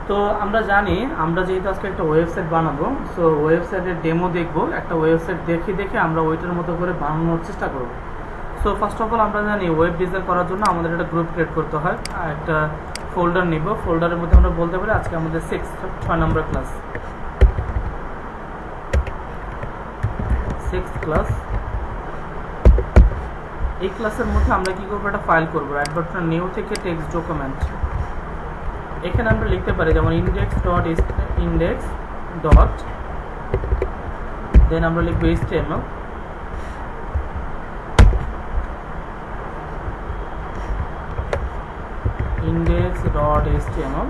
তো আমরা জানি আমরা যেহেতু আজকে একটা ওয়েবসাইট বানাবো, সো ওয়েবসাইটের ডেমো দেখবো, একটা ওয়েবসাইট দেখে দেখে আমরা ওইটার মতো করে বানানোর চেষ্টা করব। সো ফার্স্ট অফ অল আমরা জানি ওয়েব ডিজাইন করার জন্য আমাদের একটা গ্রুপ ক্রিয়েট করতে হয়, একটা ফোল্ডার নিব। ফোল্ডারের মধ্যে আমরা বলতে পারি আজকে আমাদের 6 নম্বর ক্লাস, 6th ক্লাস। এই ক্লাসের মধ্যে আমরা কি করবো, একটা ফাইল করবো, রাইট বাটন নিউ থেকে টেক্সট ডকুমেন্ট। এখানে আমরা লিখতে পারি যেমন index ডট দেন আমরা লিখবো HTML, index.html।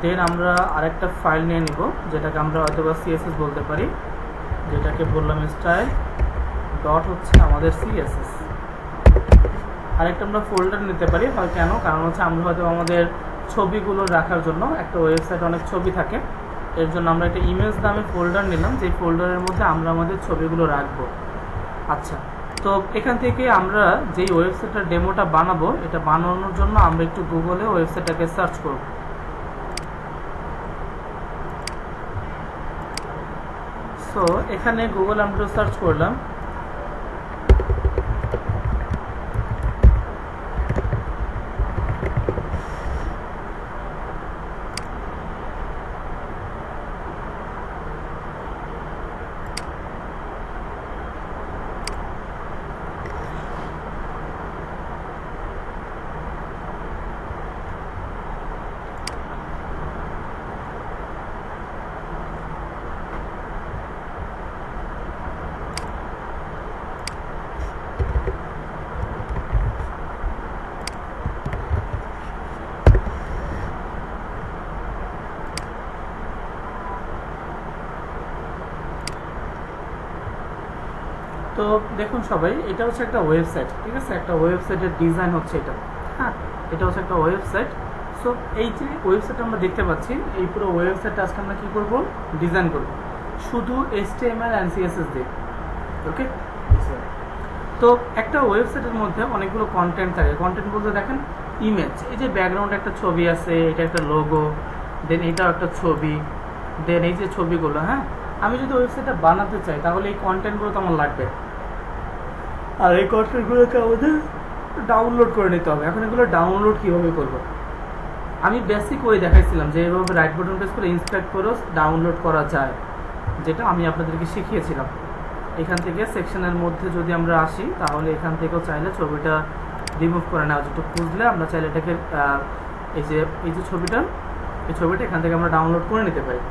দেন আমরা আরেকটা ফাইল নিয়ে নিব যেটাকে আমরা হয়তো বা CSS বলতে পারি, যেটাকে বললাম স্টাইল ডট হচ্ছে আমাদের CSS। আরেকটা আমরা ফোল্ডার নিতে পারি, হয় কেন, কারণ হচ্ছে আমরা হয়তো আমাদের ছবিগুলো রাখার জন্য, একটা ওয়েবসাইটে অনেক ছবি থাকে, এর জন্য আমরা একটা ইমেজ নামে ফোল্ডার নিলাম, যে ফোল্ডারের মধ্যে আমরা আমাদের ছবিগুলো রাখবো। আচ্ছা, তো এখান থেকে আমরা যেই ওয়েবসাইটটার ডেমোটা বানাবো, এটা বানানোর জন্য আমরা একটু গুগলে ওয়েবসাইটটাকে সার্চ করব। সো এখানে গুগল আমরা সার্চ করলাম, তো দেখুন সবাই, এটা হচ্ছে একটা ওয়েবসাইট, ঠিক আছে, একটা ওয়েবসাইটের ডিজাইন হচ্ছে এটা। হ্যাঁ, এটা হচ্ছে একটা ওয়েবসাইট। সো এই যে ওয়েবসাইট আমরা দেখতে পাচ্ছি, এই পুরো ওয়েবসাইটটা আজকে আমরা কী করবো, ডিজাইন করব শুধু HTML and CSS দিয়ে। ওকে, তো একটা ওয়েবসাইটের মধ্যে অনেকগুলো কন্টেন্ট থাকে। কন্টেন্ট বলতে দেখেন ইমেজ, এই যে ব্যাকগ্রাউন্ডে একটা ছবি আছে, এটা একটা লোগো, দেন এটাও একটা ছবি, দেন এই যে ছবিগুলো। হ্যাঁ, আমি যদি ওয়েবসাইটটা বানাতে চাই তাহলে এই কন্টেন্টগুলো তো আমার লাগবে, আর এই কন্টেন্টগুলোকে আমাদের ডাউনলোড করে নিতে হবে। এখন এগুলো ডাউনলোড কীভাবে করবো, আমি বেসিক ওয়ে দেখাইছিলাম যে এইভাবে রাইট বাটন প্রেস করে ইনস্ট্রাক্ট করেও ডাউনলোড করা যায়, যেটা আমি আপনাদেরকে শিখিয়েছিলাম। এখান থেকে সেকশনের মধ্যে যদি আমরা আসি তাহলে এখান থেকেও চাইলে ছবিটা রিমুভ করে নেওয়া, যেটা খুঁজলে আমরা চাইলে এটাকে এই যে ছবিটা, এই ছবিটা এখান থেকে আমরা ডাউনলোড করে নিতে পারি।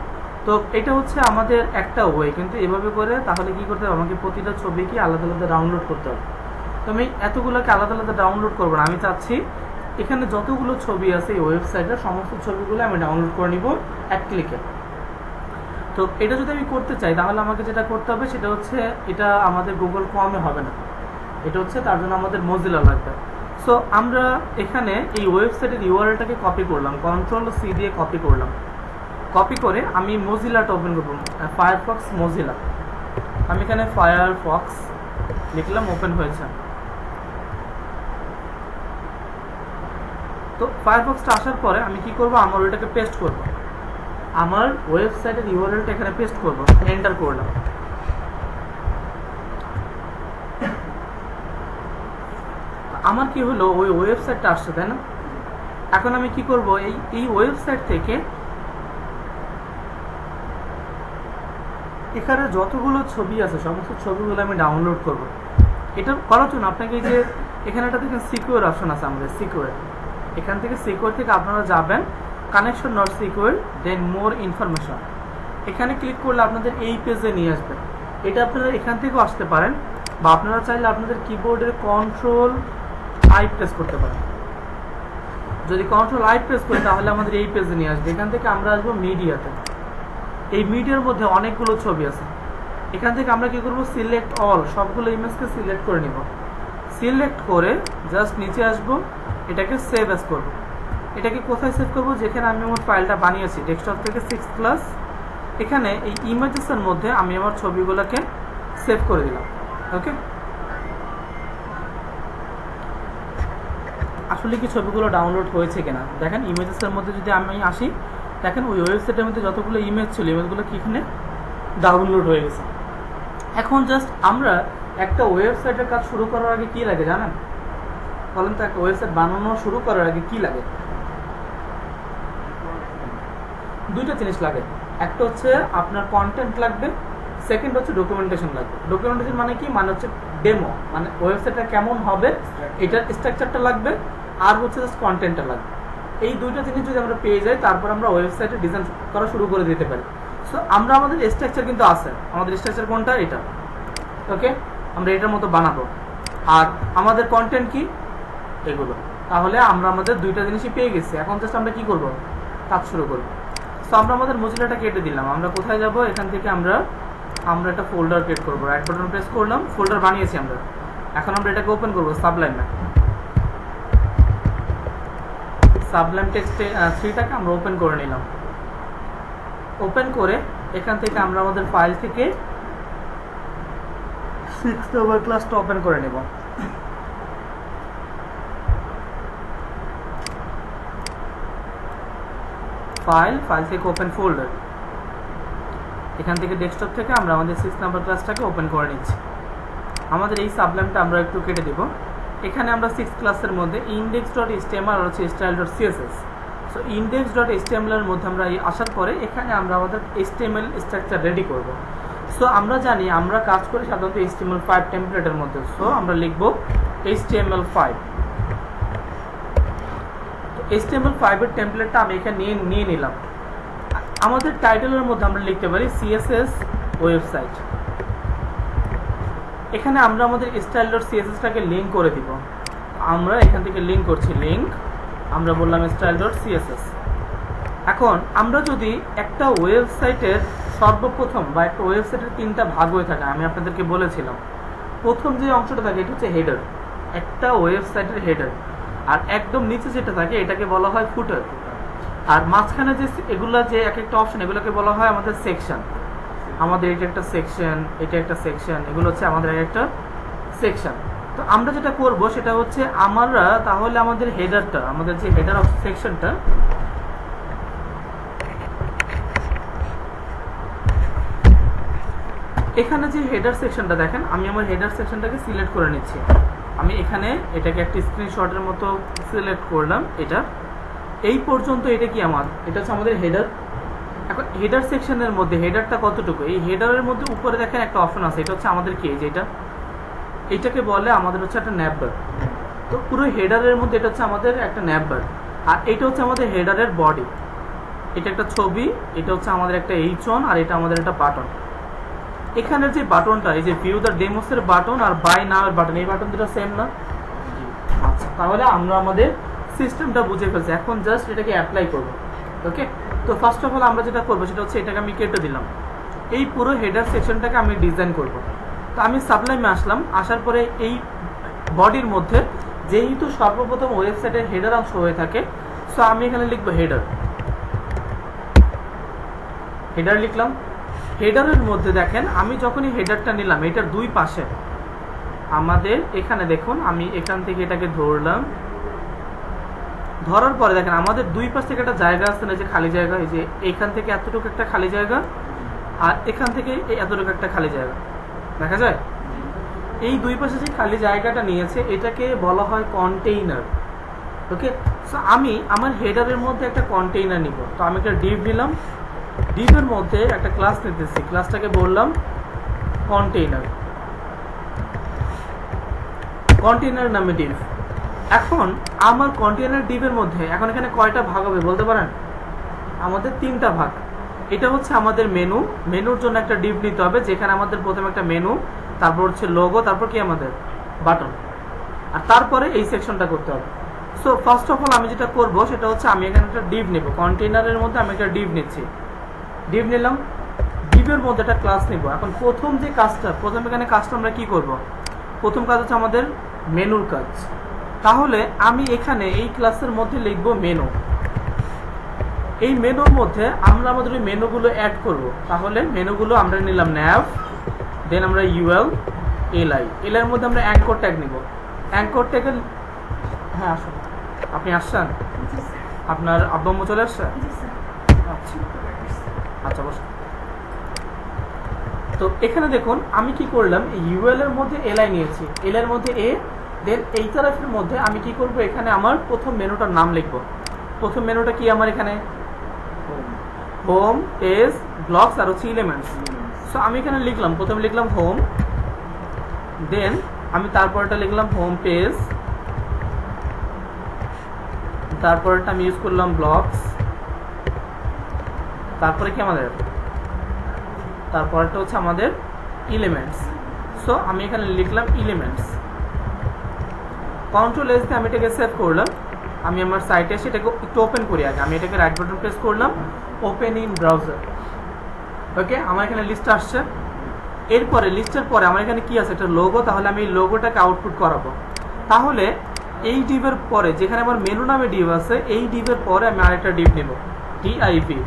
তো এটা হচ্ছে আমাদের একটা ওয়ে, কিন্তু এভাবে করে তাহলে কি করতে হবে, আমাকে প্রতিটা ছবিকে আলাদা আলাদা ডাউনলোড করতে হবে। তো আমি এতগুলোকে আলাদা আলাদা ডাউনলোড করবো না, আমি চাচ্ছি এখানে যতগুলো ছবি আছে এই ওয়েবসাইটের সমস্ত ছবিগুলো আমি ডাউনলোড করে নিব এক ক্লিকে। তো এটা যদি আমি করতে চাই তাহলে আমাকে যেটা করতে হবে সেটা হচ্ছে, এটা আমাদের গুগল ক্রোমে হবে না, এটা হচ্ছে তার জন্য আমাদের মজিলা লাগবে। সো আমরা এখানে এই ওয়েবসাইটের ইউআরএলটাকে কপি করলাম, Ctrl+C দিয়ে কপি করলাম। কপি করে আমি মজিলাটা ওপেন করব, ফায়ারফক্স মজিলা। আমি এখানে ফায়ারফক্স লিখলাম, ওপেন হয়েছে। তো ফায়ারফক্সটা আসার পরে আমি কি করব, আমার ওইটাকে পেস্ট করব, আমার ওয়েবসাইটের ইউআরএলটা এখানে পেস্ট করব, এন্টার করলাম। আমার কি হলো, ওই ওয়েবসাইটটা আসছে, তাই না? এখন আমি কি করব, এই ওয়েবসাইট থেকে এখানে যতগুলো ছবি আছে সমস্ত ছবিগুলো আমি ডাউনলোড করব। এটা করার জন্য আপনাকে এই যে এখানে একটা দেখেন সিকিউর অপশন আছে, আমাদের সিকিউর, এখান থেকে সিকিউর থেকে আপনারা যাবেন connection not secure, then more information, এখানে ক্লিক করলে আপনাদের এই পেজে নিয়ে আসবে। এটা আপনারা এখান থেকেও আসতে পারেন, বা আপনারা চাইলে আপনাদের কিবোর্ডের Ctrl+I প্রেস করতে পারেন। যদি Ctrl+I প্রেস করি তাহলে আমাদের এই পেজে নিয়ে আসবে। এখান থেকে আমরা আসবো মিডিয়াতে, এই মিডিয়ার মধ্যে অনেকগুলো ছবি আছে। এখান থেকে আমরা কি করব, সিলেক্ট অল, সবগুলো ইমেজকে সিলেক্ট করে নিব। সিলেক্ট করে জাস্ট নিচে আসব, এটাকে সেভ অ্যাজ করব। এটাকে কোথায় সেভ করব, যেখানে আমি আমার ফাইলটা বানিয়েছি ডেস্কটপ থেকে 6th ক্লাস, এখানে এই ইমেজেসের মধ্যে আমি আমার ছবিগুলোকে সেভ করে দিলাম। ওকে, আসলে কি ছবিগুলো ডাউনলোড হয়েছে কিনা। দেখেন ইমেজেসের মধ্যে যদি আমি আসি, দেখেন ওই ওয়েবসাইটের মধ্যে যতগুলো ইমেজ ছিল ইমেজগুলো কি এখানে ডাউনলোড হয়ে গেছে। এখন জাস্ট আমরা একটা ওয়েবসাইটের কাজ শুরু করার আগে কি লাগে জানেন? বলেন তো, একটা ওয়েবসাইট বানানো শুরু করার আগে কি লাগে? দুইটা জিনিস লাগে। একটা হচ্ছে আপনার কন্টেন্ট লাগবে, সেকেন্ড হচ্ছে ডকুমেন্টেশন লাগবে। ডকুমেন্টেশন মানে কি? মানে হচ্ছে ডেমো, মানে ওয়েবসাইটটা কেমন হবে এটার স্ট্রাকচারটা লাগবে, আর হচ্ছে জাস্ট কন্টেন্টটা লাগবে। এই দুইটা জিনিস যদি আমরা পেয়ে যাই, তারপর আমরা ওয়েবসাইটে ডিজাইন করা শুরু করে দিতে পারি। সো আমরা আমাদের স্ট্রাকচার কিন্তু আছে, আমাদের স্ট্রাকচার কোনটা? এটা। ওকে, আমরা এটার মতো বানাবো। আর আমাদের কন্টেন্ট কি? এগুলো। তাহলে আমরা আমাদের দুইটা জিনিসই পেয়ে গেছি। এখন জাস্ট আমরা কি করব? কাজ শুরু করব। সো আমরা আমাদের মজিলাটা কেটে দিলাম। আমরা কোথায় যাব? এখান থেকে আমরা একটা ফোল্ডার ক্রিয়েট করবো। রাইট বাটন প্রেস করলাম, ফোল্ডার বানিয়েছি আমরা। এখন আমরা এটাকে ওপেন করবো সাবলাইমে। সাবলাইম টেক্সট 3টাকে আমরা ওপেন করে নিলাম। ওপেন করে এখান থেকে আমরা আমাদের ফাইল থেকে 6 নম্বর ক্লাসটা ওপেন করে নেব। ফাইল থেকে ওপেন ফোল্ডার। এখান থেকে ডেস্কটপ থেকে আমরা আমাদের 6 নাম্বার ক্লাসটাকে ওপেন করে নিচ্ছি। আমাদের এই সাবলাইমটা আমরা একটু কেটে দেব। এখানে আমরা 6 ক্লাসের মধ্যে index.html আর হচ্ছে style.css। সো index.html এর মধ্যে আমরা আসার পরে এখানে আমরা আমাদের HTML স্ট্রাকচার রেডি করব। সো আমরা জানি আমরা কাজ করি সাধারণত HTML5 টেমপ্লেটের মধ্যে। সো আমরা লিখব HTML5। HTML5 এর টেমপ্লেটটা আমি এখানে নিয়ে নিলাম। আমাদের টাইটেলের মধ্যে আমরা লিখতে পারি CSS ওয়েবসাইট। এখানে আমরা আমাদের style.css-টাকে লিংক করে দিব। আমরা এখান থেকে লিংক করছি, লিংক আমরা বললাম style.css। এখন আমরা যদি একটা ওয়েবসাইটের সর্বপ্রথম বা একটা ওয়েবসাইটের 3টা ভাগ হয়ে থাকে, আমি আপনাদেরকে বলেছিলাম প্রথম যে অংশটা থাকে এটা হচ্ছে হেডার, একটা ওয়েবসাইটের হেডার। আর একদম নিচে যেটা থাকে এটাকে বলা হয় ফুটার। আর মাঝখানে যে এগুলা যে এক একটা অপশন এগুলোকে বলা হয় আমাদের সেকশন। আমাদের এটা একটা সেকশন, এটা একটা সেকশন, এগুলো হচ্ছে আমাদের একটা সেকশন। তো আমরা যেটা করব সেটা হচ্ছে আমরা তাহলে আমাদের হেডারটা, আমাদের যে হেডার অফ সেকশনটা, এখানে যে হেডার সেকশনটা দেখেন, আমি আমার হেডার সেকশনটাকে সিলেক্ট করে নিচ্ছি। আমি এখানে এটাকে একটা স্ক্রিনশটের মতো সিলেক্ট করলাম। এটা এই পর্যন্ত এটা কি এটা হচ্ছে আমাদের হেডার। এখন হেডার সেকশনের মধ্যে হেডারটা কতটুকু? এই হেডারের মধ্যে উপরে দেখেন একটা অপশন আছে, এটা হচ্ছে আমাদের কি? যেটা এটাকে বলে আমাদের হচ্ছে একটা ন্যাপবার। তো পুরো হেডারের মধ্যে এটা হচ্ছে আমাদের একটা ন্যাপবার। আর এটা হচ্ছে আমাদের হেডারের বডি। এটা একটা ছবি, এটা হচ্ছে আমাদের একটা H1, আর এটা আমাদের একটা বাটন। এখানের যে বাটনটা, এই যে ভিউ দ্য ডেমোস এর বাটন আর বাই নাও এর বাটন, এই বাটন দুটো সেম না? আচ্ছা, তাহলে আমরা আমাদের সিস্টেমটা বুঝে ফেলছি। এখন জাস্ট এটাকে অ্যাপ্লাই করব। ওকে, তো ফার্স্ট অফ অল আমরা যেটা করবো সেটা হচ্ছে এটাকে আমি কেটে দিলাম। এই পুরো হেডার সেকশনটাকে আমি ডিজাইন করব। তো আমি সাবলাইমে আসলাম, আসার পরে এই বডির মধ্যে যেহেতু সর্বপ্রথম ওয়েবসাইটের হেডার অংশ হয়ে থাকে, সো আমি এখানে লিখবো হেডার। হেডার লিখলাম। হেডারের মধ্যে দেখেন আমি যখনই হেডারটা নিলাম, এটার দুই পাশে আমাদের এখানে দেখুন, আমি এখান থেকে এটাকে ধরলাম। ধরার পরে দেখেন আমাদের দুই পাশ থেকে একটা জায়গা আছে না, যে খালি জায়গা, এই যে এখান থেকে এতটুকু একটা খালি জায়গা, আর এখান থেকে এতটুকু একটা খালি জায়গা দেখা যায়। এই দুই পাশে যে খালি জায়গাটা নিয়েছে এটাকে বলা হয় কন্টেইনার। ওকে, সো আমি আমার হেডারের মধ্যে একটা কন্টেইনার নিব। তো আমি একটা ডিভ নিলাম, ডিভের মধ্যে একটা ক্লাস নিতেছি, ক্লাসটাকে বললাম কন্টেইনার, কন্টেইনার নামে ডিভ। এখন আমার কন্টেইনার ডিভের মধ্যে এখন এখানে কয়টা ভাগ হবে বলতে পারেন? আমাদের 3টা ভাগ। এটা হচ্ছে আমাদের মেনু, মেনুর জন্য একটা ডিভ নিতে হবে, যেখানে আমাদের প্রথমে একটা মেনু, তারপর হচ্ছে লোগো, তারপর কি আমাদের বাটন, আর তারপরে এই সেকশনটা করতে হবে। সো ফার্স্ট অফ অল আমি যেটা করব সেটা হচ্ছে আমি এখানে একটা ডিভ নেব, কন্টেইনারের মধ্যে আমি একটা ডিভ নিচ্ছি। ডিভ নিলাম, ডিভের মধ্যে একটা ক্লাস নিব। এখন প্রথম যে কাজটা, প্রথম এখানে কাজটা আমরা কি করব? প্রথম কাজ হচ্ছে আমাদের মেনুর কাজ। তাহলে আমি এখানে এই ক্লাসের মধ্যে লিখব মেনু। এই মেনুর মধ্যে আমরা আমাদের ওই মেনুগুলো অ্যাড করব। তাহলে মেনুগুলো আমরা নিলাম nav, দেন আমরা UL, li, এর মধ্যে আমরা অ্যাঙ্কর ট্যাগ নিব। অ্যাঙ্কর ট্যাগের, হ্যাঁ আসুন, আপনি আসছেন? আপনার আব্বু আম্মু চলে আসছে? আচ্ছা আচ্ছা বসুন। তো এখানে দেখুন আমি কি করলাম, ইউএল এর মধ্যে এলআই নিয়েছি, এল এর মধ্যে এ, দেন এই তারিফের মধ্যে আমি কি করব, এখানে আমার প্রথম মেনুটার নাম লিখব। প্রথম মেনুটা কি আমার এখানে হোম, পেজ, ব্লকস আর হচ্ছে এলিমেন্টস। সো আমি এখানে লিখলাম, প্রথমে লিখলাম হোম, দেন আমি তারপরটা লিখলাম হোম পেজ, তারপরটা আমি ইউজ করলাম ব্লকস, তারপরে কি আমাদের তারপরটা হচ্ছে আমাদের এলিমেন্টস। সো আমি এখানে লিখলাম এলিমেন্টস। কন্ট্রোল এস দিয়ে আমি এটাকে সেভ করলাম। আমি আমার সাইটে এসে এটাকে একটু ওপেন করি আগে। আমি এটাকে রাইট বাটন প্রেস করলাম, ওপেন ইন ব্রাউজার। ওকে, আমার এখানে লিস্ট আসছে। এরপরে লিস্টের পরে আমার এখানে কি আছে, একটা লোগো। তাহলে আমি এই লোগোটাকে আউটপুট করাবো। তাহলে এই ডিভের পরে যেখানে আমার মেনু নামে ডিভ আছে, এই ডিভের পরে আমি আরেকটা ডিভ নেব, ডিআইভি,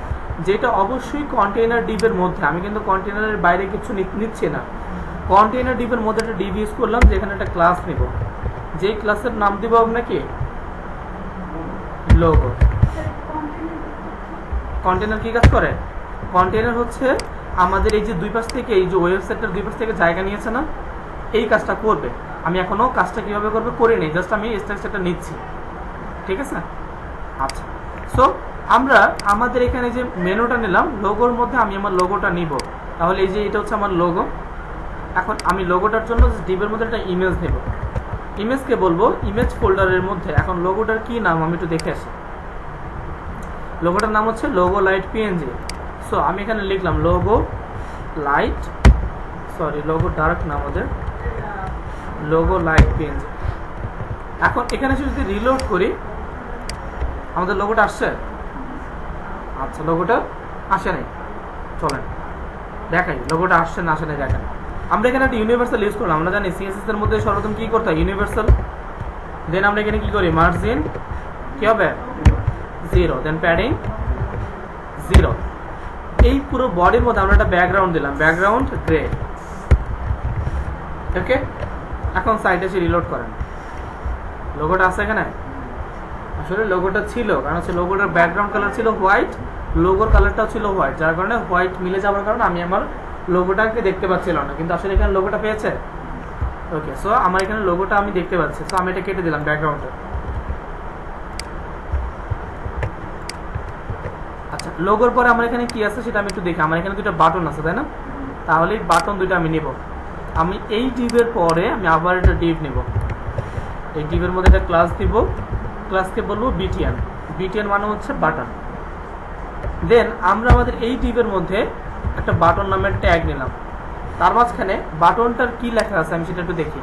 যেটা অবশ্যই কন্টেইনার ডিভের মধ্যে। আমি কিন্তু কন্টেইনারের বাইরে কিছু নিচ্ছি না। কন্টেইনার ডিভের মধ্যে একটা ডিভ ইউজ করলাম, যেখানে একটা ক্লাস নেব, যেই ক্লাসের নাম দিব আপনাকে লোগো। কন্টেইনার কি কাজ করে? কন্টেইনার হচ্ছে আমাদের এই যে দুই পাশ থেকে, এই যে ওয়েবসাইটের দুই পাশ থেকে জায়গা নিয়েছে না, এই কাজটা করবে। আমি এখনো কাজটা কিভাবে করবে করে নেই, জাস্ট আমি স্ট্রাকচারটা নিচ্ছি। ঠিক আছে? আচ্ছা, সো আমরা আমাদের এখানে যে মেনুটা নিলাম, লোগোর মধ্যে আমি আমার লোগোটা নিব। তাহলে এই যে এটা হচ্ছে আমার লোগো। এখন আমি লোগোটার জন্য ডিভের মধ্যে একটা ইমেজ নেব। ইমেজকে বলবো ইমেজ ফোল্ডারের মধ্যে। এখন লোগোটার কি নাম আমি একটু দেখে আসি। লোগোটার নাম হচ্ছে লোগো লাইট পিএনজি। সো আমি এখানে লিখলাম logo light, sorry logo dark না, আমাদের লোগো লাইট পিএনজি। এখন এখানে যদি রিলোড করি, আমাদের লোগোটা আসছে? আচ্ছা, লোগোটা আসে নাই। চলেন দেখাই লোগোটা আসছে না আসে নাই দেখাই। আমরা এখানে একটা ইউনিভার্সাল ইউজ করলাম। আমরা জানি সিএসএস এর মধ্যে সর্বপ্রথম কি করতে হয়, ইউনিভার্সাল। দেন আমরা এখানে কি করি, মার্জিন কি হবে 0, দেন প্যাডিং 0। এই পুরো বডির মধ্যে আমরা একটা ব্যাকগ্রাউন্ড দিলাম, ব্যাকগ্রাউন্ড গ্রে। ওকে, এখন সাইটে এসে রিলোড করেন। লোগোটা আছে এখানে? আসলে লোগোটা ছিল, কারণ হচ্ছে লোগোটার ব্যাকগ্রাউন্ড কালার ছিল হোয়াইট, লোগোর কালারটাও ছিল হোয়াইট, যার কারণে হোয়াইট মিলে যাওয়ার কারণে আমি আমার লোগোটাকে দেখতে পাচ্ছিলাম না। কিন্তু আসলে এখানে লোগোটা পেয়েছে। ওকে, সো আমার এখানে লোগোটা আমি দেখতে পাচ্ছি। সো আমি এটা কেটে দিলাম ব্যাকগ্রাউন্ডে। আচ্ছা, লোগোর পরে আমার এখানে কি আছে সেটা আমি একটু দেখি। আমার এখানে দুটো বাটন আছে, তাই না? তাহলে এই বাটন দুটো আমি নেব। আমি এই ডিভের পরে আমি আবার একটা ডিভ নেব। এই ডিভের মধ্যে একটা ক্লাস দিব, ক্লাসকে বলবো বিটিএন। বিটিএন মানে হচ্ছে বাটন। দেন আমরা আমাদের এই ডিভের মধ্যে একটা বাটন নামের ট্যাগ নিলাম। তার মাঝখানে বাটনটার কি লেখা আছে আমি সেটা একটু দেখি।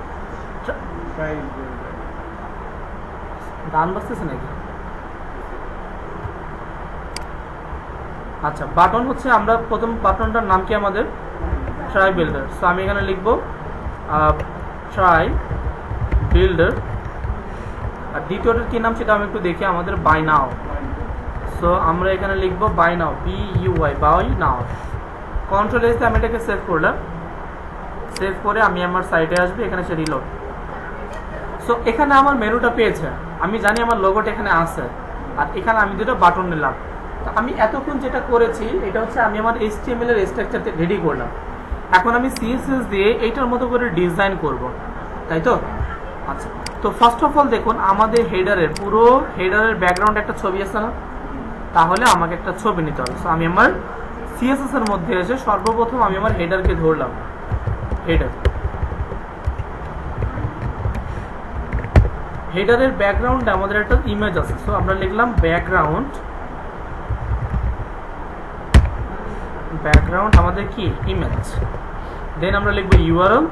গান বাজতেছে নাকি? আচ্ছা, বাটন হচ্ছে আমরা প্রথম বাটনটার নাম কি আমাদের ট্রাই বিল্ডার। সো আমি এখানে লিখবো ট্রাই বিল্ডার। আর দ্বিতীয়টার কি নাম সেটা আমি একটু দেখি, আমাদের বাই নাও। সো আমরা এখানে লিখবো buy now, BUY, buy now. Control S দিয়ে আমি এটাকে সেভ করলাম। সেভ করে আমি আমার সাইটে আসবে, এখানে সে রিলোড। সো এখানে আমার মেনুটা পেয়েছে, আমি জানি আমার লোগোটা এখানে আছে, আর এখানে আমি দুটো বাটন নিলাম। তো আমি এতক্ষণ যেটা করেছি এটা হচ্ছে আমি আমার HTML এর স্ট্রাকচারটা রেডি করলাম। এখন আমি CSS দিয়ে এইটার মতো করে ডিজাইন করব, তাই তো? আচ্ছা, তো ফার্স্ট অফ অল দেখুন আমাদের হেডারের পুরো হেডারের ব্যাকগ্রাউন্ড একটা ছবি আছে না? তাহলে আমাকে একটা ছবি নিতে হবে। সো আমি আমার CSS এর মধ্যে এসে সর্বপ্রথম আমি আমার হেডারকে ধরলাম। হেডারের ব্যাকগ্রাউন্ডে আমাদের একটা ইমেজ আছে। সো আমরা লিখলাম ব্যাকগ্রাউন্ড আমাদের কি ইমেজ। দেন আমরা লিখবো URL,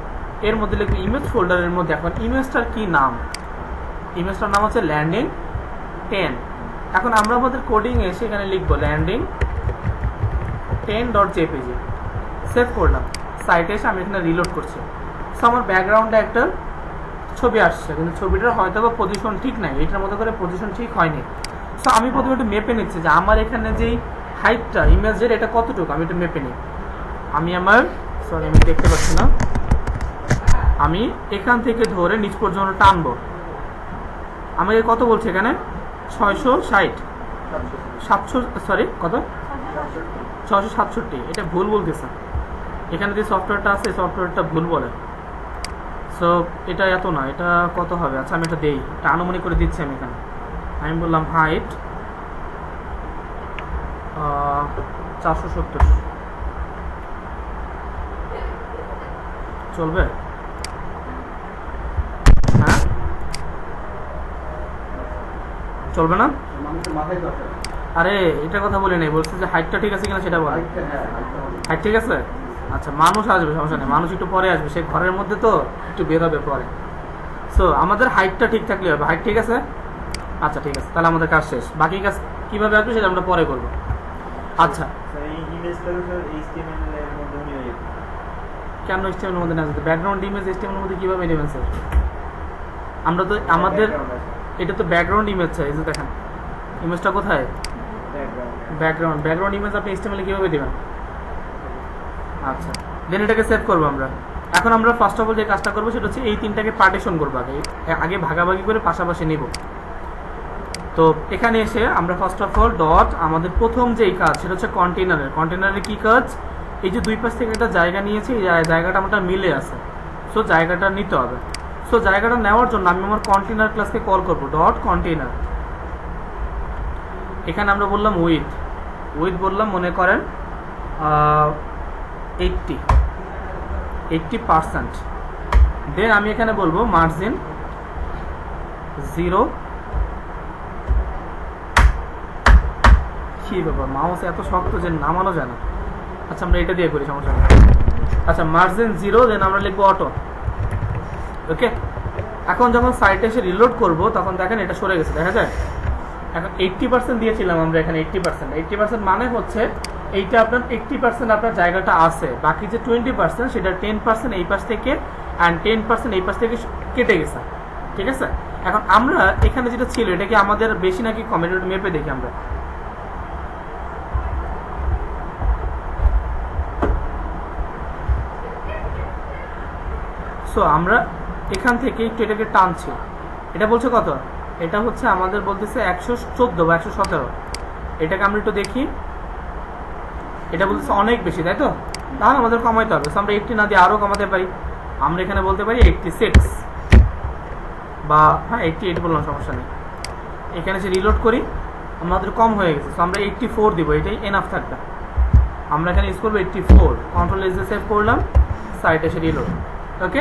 এর মধ্যে লিখবো ইমেজ ফোল্ডারের মধ্যে। এখন ইমেজটার কি নাম? ইমেজটার নাম হচ্ছে ল্যান্ডিং 10। এখন আমরা আমাদের কোডিং এসে এখানে লিখবো ল্যান্ডিং 10.jpg। সেভ করলাম। সাইটে এসে আমি এখানে রিলোড করছি। সো আমার ব্যাকগ্রাউন্ডে একটা ছবি আসছে, কিন্তু ছবিটার হয়তো বা পজিশন ঠিক নাই, এটার মতো করে পজিশন ঠিক হয়নি। সো আমি প্রথমে একটু মেপে নিচ্ছি যে আমার এখানে যেই হাইটটা ইমেজের এটা কতটুকু, আমি একটু মেপে নিই। আমি আমার আমি দেখতে পাচ্ছি না, আমি এখান থেকে ধরে নিচ পর্যন্ত টানবো। আমাকে কত বলছে এখানে 660 700 সরি কত 667, এটা ভুল বলতেছে। এখানে যে সফটওয়্যারটা আছে সফটওয়্যারটা ভুল বলে। সো এটা এত না, এটা কত হবে? আচ্ছা আমি এটা দেই, এটা আনুমানিক করে দিচ্ছি আমি এখানে। আমি বললাম হাইট 470 চলবে? হ্যাঁ চলবে না? আরে এটা কথা বলি নাই, বলছি যে হাইটটা ঠিক আছে কিনা সেটা বল। হাইট ঠিক আছে? আচ্ছা মানুষ আসবে, সমস্যা নেই, মানুষ একটু পরে আসবে, সে ঘরের মধ্যে তো একটু বের হবে পরে। সো আমাদের হাইটটা ঠিক থাকলে হবে। হাইট ঠিক আছে? আচ্ছা ঠিক আছে, তাহলে আমাদের কাজ শেষ। বাকি কাজ কিভাবে আসবে সেটা আমরা পরে করবো। আচ্ছা কেন HTML মধ্যে না আসবে? ব্যাকগ্রাউন্ড ইমেজ HTML মধ্যে কিভাবে নেবেন স্যার? আমরা তো আমাদের এটা তো ব্যাকগ্রাউন্ড ইমেজ চাই, এই যে দেখেন ইমেজটা কোথায়? ব্যাকগ্রাউন্ড ইমেজ আপনি HTML কিভাবে দিবেন? আচ্ছা দেন এটাকে সেভ করবো আমরা। এখন আমরা ফার্স্ট অফ অল যে কাজটা করবো সেটা হচ্ছে এই তিনটাকে পার্টিশন করবো, আগে ভাগাভাগি করে পাশাপাশি নিব। তো এখানে এসে আমরা ফার্স্ট অফ অল ডট, আমাদের প্রথম যেই কাজ সেটা হচ্ছে কন্টেনারের কি কাজ? এই যে দুই পাশ থেকে একটা জায়গা নিয়েছি, এই জায়গাটা আমাদের মিলে আছে, সো জায়গাটা নিতে হবে। সো জায়গাটা নেওয়ার জন্য আমি আমার কন্টেনার ক্লাসকে কল করবো, ডট কন্টেনার। এখানে আমরা বললাম উইথ বললাম মনে করেন 80%। দেন আমি এখানে বলবো মার্জিন 0। কি ব্যাপার, মাউস এত শক্ত যে নামানো যায় না। আচ্ছা আমরা এটা দিয়ে করি, সমস্যা নেই। আচ্ছা মার্জিন 0, দেন আমরা লিখবো অটো। ওকে, এখন যখন সাইটে এসে রিলোড করব তখন দেখেন এটা সরে গেছে, দেখা যায়। এখন 80% দিয়েছিলাম আমরা এখানে, 80% মানে হচ্ছে এইটা আপনার 80% আপনার জায়গাটা আছে, বাকি যে 20% সেটা 10% এই পাশ থেকে অ্যান্ড 10% এই পাশ থেকে কেটে গেছে, ঠিক আছে। এখন আমরা এখানে যেটা ছিল এটা কি আমাদের বেশি নাকি কম, এটা মেপে দেখি আমরা। সো আমরা এখান থেকে একটু এটাকে টানছি, এটা বলছে কত? এটা হচ্ছে আমাদের বলতেছে 114 বা 117। এটাকে আমরা একটু দেখি, এটা বলতেছে অনেক বেশি, তাই তো? তাহলে আমাদের কমাইতে হবে। আমরা 80 না দিয়ে আরও কমাতে পারি, আমরা এখানে বলতে পারি 86 বা হ্যাঁ 88 বললাম, সমস্যা নেই। এখানে এসে রিলোড করি, আমাদের কম হয়ে গেছে, সো আমরা 84 দিব, এটাই এনাফ থাকবে। আমরা এখানে ইউজ করবো 84, কন্ট্রোল এস সেভ করলাম, সাইট এসে রিলোড। ওকে,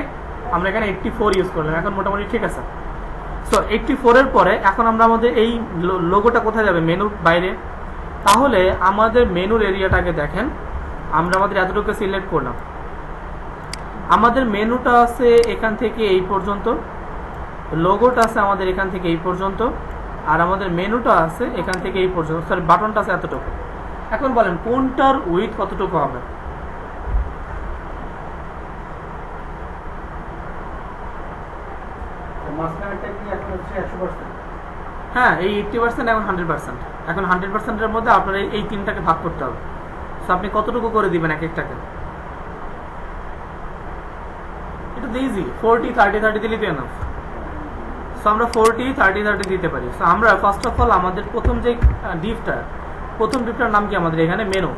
আমরা এখানে 84 ইউজ করলাম, এখন মোটামুটি ঠিক আছে। সো 84 এর পরে এখন আমরা আমাদের এই লোগোটা কোথায় যাবে? মেনুর বাইরে। তাহলে আমাদের মেনুর এরিয়াটাকে দেখেন, আমরা আমাদের এতটুকু সিলেক্ট করলাম, আমাদের মেনুটা আছে এখান থেকে এই পর্যন্ত, লোগোটা আছে আমাদের এখান থেকে এই পর্যন্ত, আর আমাদের মেনুটা আছে এখান থেকে এই পর্যন্ত, সরি বাটনটা আছে এতটুকু। এখন বলেন কোনটার উইথ কতটুকু হবে? হ্যাঁ এই 80% এখন 100%, এখন 100%-এর মধ্যে আপনার এই তিনটাকে ভাগ করতে হবে। সো আপনি কতটুকু করে দিবেন এক একটাকে? এটা তো ইজি, 40 30 30 দিলেই তো এনাফ। সো আমরা 40 30 30 দিতে পারি। সো আমরা ফার্স্ট অফ অল আমাদের প্রথম ডিপটার নাম কি? আমাদের এখানে মেনু।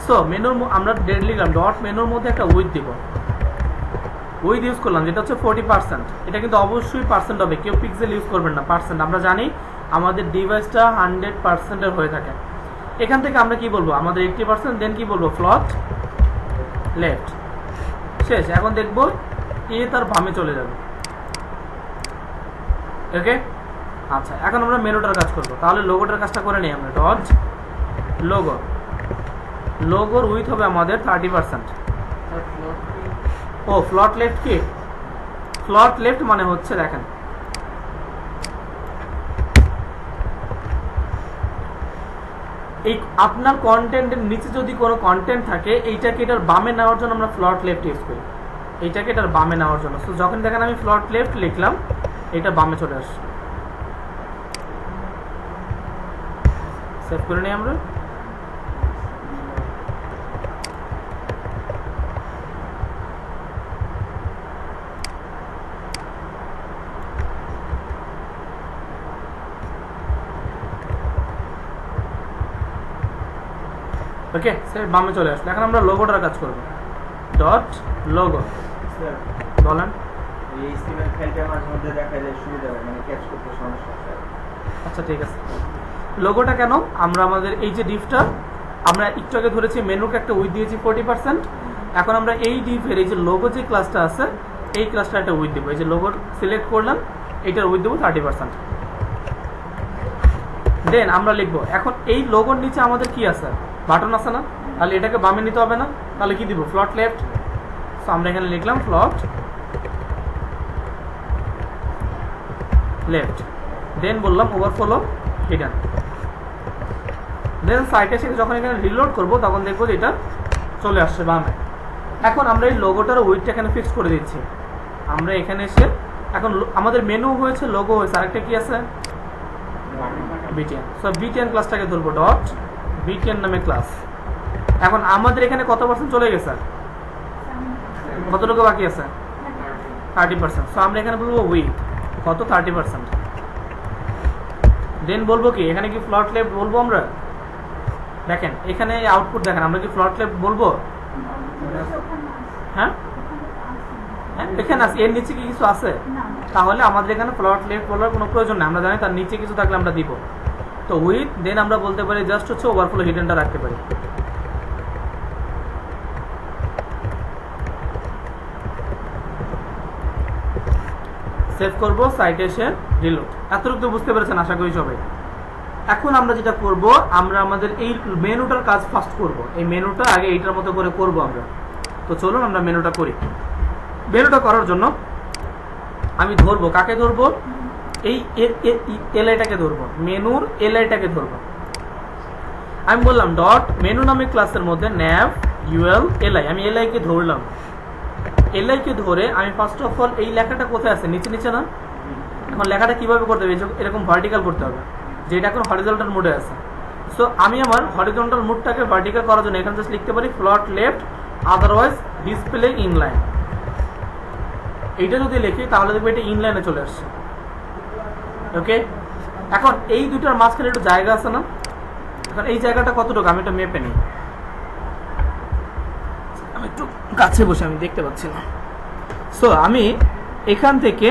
সো মেনুর আমরা ডেট লিখলাম, ডট মেনুর মধ্যে একটা উইথ দিব, উইথ ইউজ করলাম, যেটা হচ্ছে 40%। এটা কিন্তু অবশ্যই পার্সেন্ট হবে, কেউ পিক্সেল ইউজ করবেন না, পার্সেন্ট। আমরা জানি আমাদের ডিভাইসটা 100%-এর হয়ে থাকে। এখান থেকে আমরা কি বলবো? আমাদের 80%, দেন কি বলবো? ফ্লট লেফট, শেষ। এখন দেখবো এ তার বামে চলে যাবে। ওকে, আচ্ছা এখন আমরা মেনুটার কাজ করবো, তাহলে লোগোটার কাজটা করে নিই আমরা। ডট লোগোর উইথ হবে আমাদের 30%। ও ফ্লট লেফট কি? ফ্লট লেফট মানে হচ্ছে দেখেন এই আপনার কন্টেন্টের নিচে যদি কোনো কন্টেন্ট থাকে, এইটাকে এটার বামে নেওয়ার জন্য আমরা ফ্লট লেফট ইউজ করি, এইটাকে এটার বামে নেওয়ার জন্য। সো যখন দেখেন আমি ফ্লট লেফট লিখলাম, এটা বামে চলে আসছে। সেভ করে নিই আমরা। ওকে, সে বামে চলে আসলো। এখন আমরা লোগোটার কাজ করব। ডট লোগো স্যার বলেন। এই HTML ফাইলটা মাঝে মধ্যে দেখা যায় সুবিধা হয়, মানে ক্যাচ করতে সমস্যা হয়। আচ্ছা ঠিক আছে, লোগোটা কেন? আমরা আমাদের এই যে ডিভটা আমরা একটু আগে ধরেছি, মেনুকে একটা উইথ দিয়েছি 40%। এখন আমরা এই ডিভের এই যে লোগো যে ক্লাসটা আছে, এই ক্লাসটা একটা উইথ দেবো। এই যে লোগো সিলেক্ট করলাম, এইটার উইথ দেবো 30%। দেন আমরা লিখবো, এখন এই লোগোর নিচে আমাদের কি আছে? বাটন আছে না? তাহলে এটাকে বামে নিতে হবে না? তাহলে কি দিব? ফ্লট লেফট। সো আমরা এখানে লিখলাম ফ্লট লেফট। দেন বললাম ওভারফ্লো হিডেন। দেন সাইটে এসে যখন এখানে রিলোড করব তখন দেখবো যে এটা চলে আসছে বামে। এখন আমরা এই লোগোটার উইথটা এখানে ফিক্স করে দিচ্ছি। আমরা এখানে এসে এখন আমাদের মেনু হয়েছে, লোগো হয়েছে, আরেকটা কি আছে? বিটিএন। সো বিটিএন ক্লাসটাকে ধরবো, ডট বিটিএন নামে ক্লাস। এখন আমাদের এখানে কত পার্সেন্ট চলে গেছে? কতটুকু বাকি আছে? 30%। সো আমরা এখানে বলবো উইথ কত? 30%। দেন বলবো কি, এখানে কি ফ্লট লেফট বলবো আমরা? দেখেন এখানে আউটপুট দেখেন, আমরা কি ফ্লট লেফট বলবো? হ্যাঁ এখানে আছে, এর নিচে কি কিছু আছে? তাহলে আমাদের এখানে ফ্লট লেফট বলার কোনো প্রয়োজন নেই, আমরা জানি তার নিচে কিছু থাকলে আমরা দিব। তো উইথ দেন আমরা বলতে পারি জাস্ট হচ্ছে ওভারফ্লো হিডেনটা রাখতে পারি। সেভ করব, সাইটে এসে রিলোড। এতটুকু তো বুঝতে পেরেছেন আশা করি সবাই। এখন আমরা যেটা করব, আমরা আমাদের এই মেনুটার কাজ ফার্স্ট করব। এই মেনুটা আগে এইটার মতো করে করব আমরা। তো চলুন আমরা মেনুটা করি। মেনুটা করার জন্য আমি ধরবো, কাকে ধরবো? এই এলআইটাকে ধরবো, মেনুর এলআইটাকে ধরবো। আমি বললাম ডট মেনু নামে ক্লাসের মধ্যে ন্যাভ ইউএল এলআই। আমি এলআই কে ধরলাম। এলআই কে ধরে আমি ফার্স্ট অফ অল এই লেখাটা কোথায় আছে? নিচে নিচে না? এখন লেখাটা কিভাবে করতে হবে? এরকম ভার্টিক্যাল করতে হবে, যেটা এখন হরিজন্টাল মোডে আছে। সো আমি আমার হরিজন্টাল মোডটাকে ভার্টিক্যাল করার জন্য এখানে জাস্ট লিখতে পারি ফ্লট লেফট, আদারওয়াইজ ডিসপ্লে ইনলাইন। এইটা যদি লিখি তাহলে দেখবো এটা ইনলাইনে চলে আসছে। ওকে, এখন এই দুটার মাঝখানে একটু জায়গা আছে না? এখন এই জায়গাটা কতটুকু আমি এটা মেপে নিই। আমি একটু কাছে বসে, আমি দেখতে পাচ্ছি না। সো আমি এখান থেকে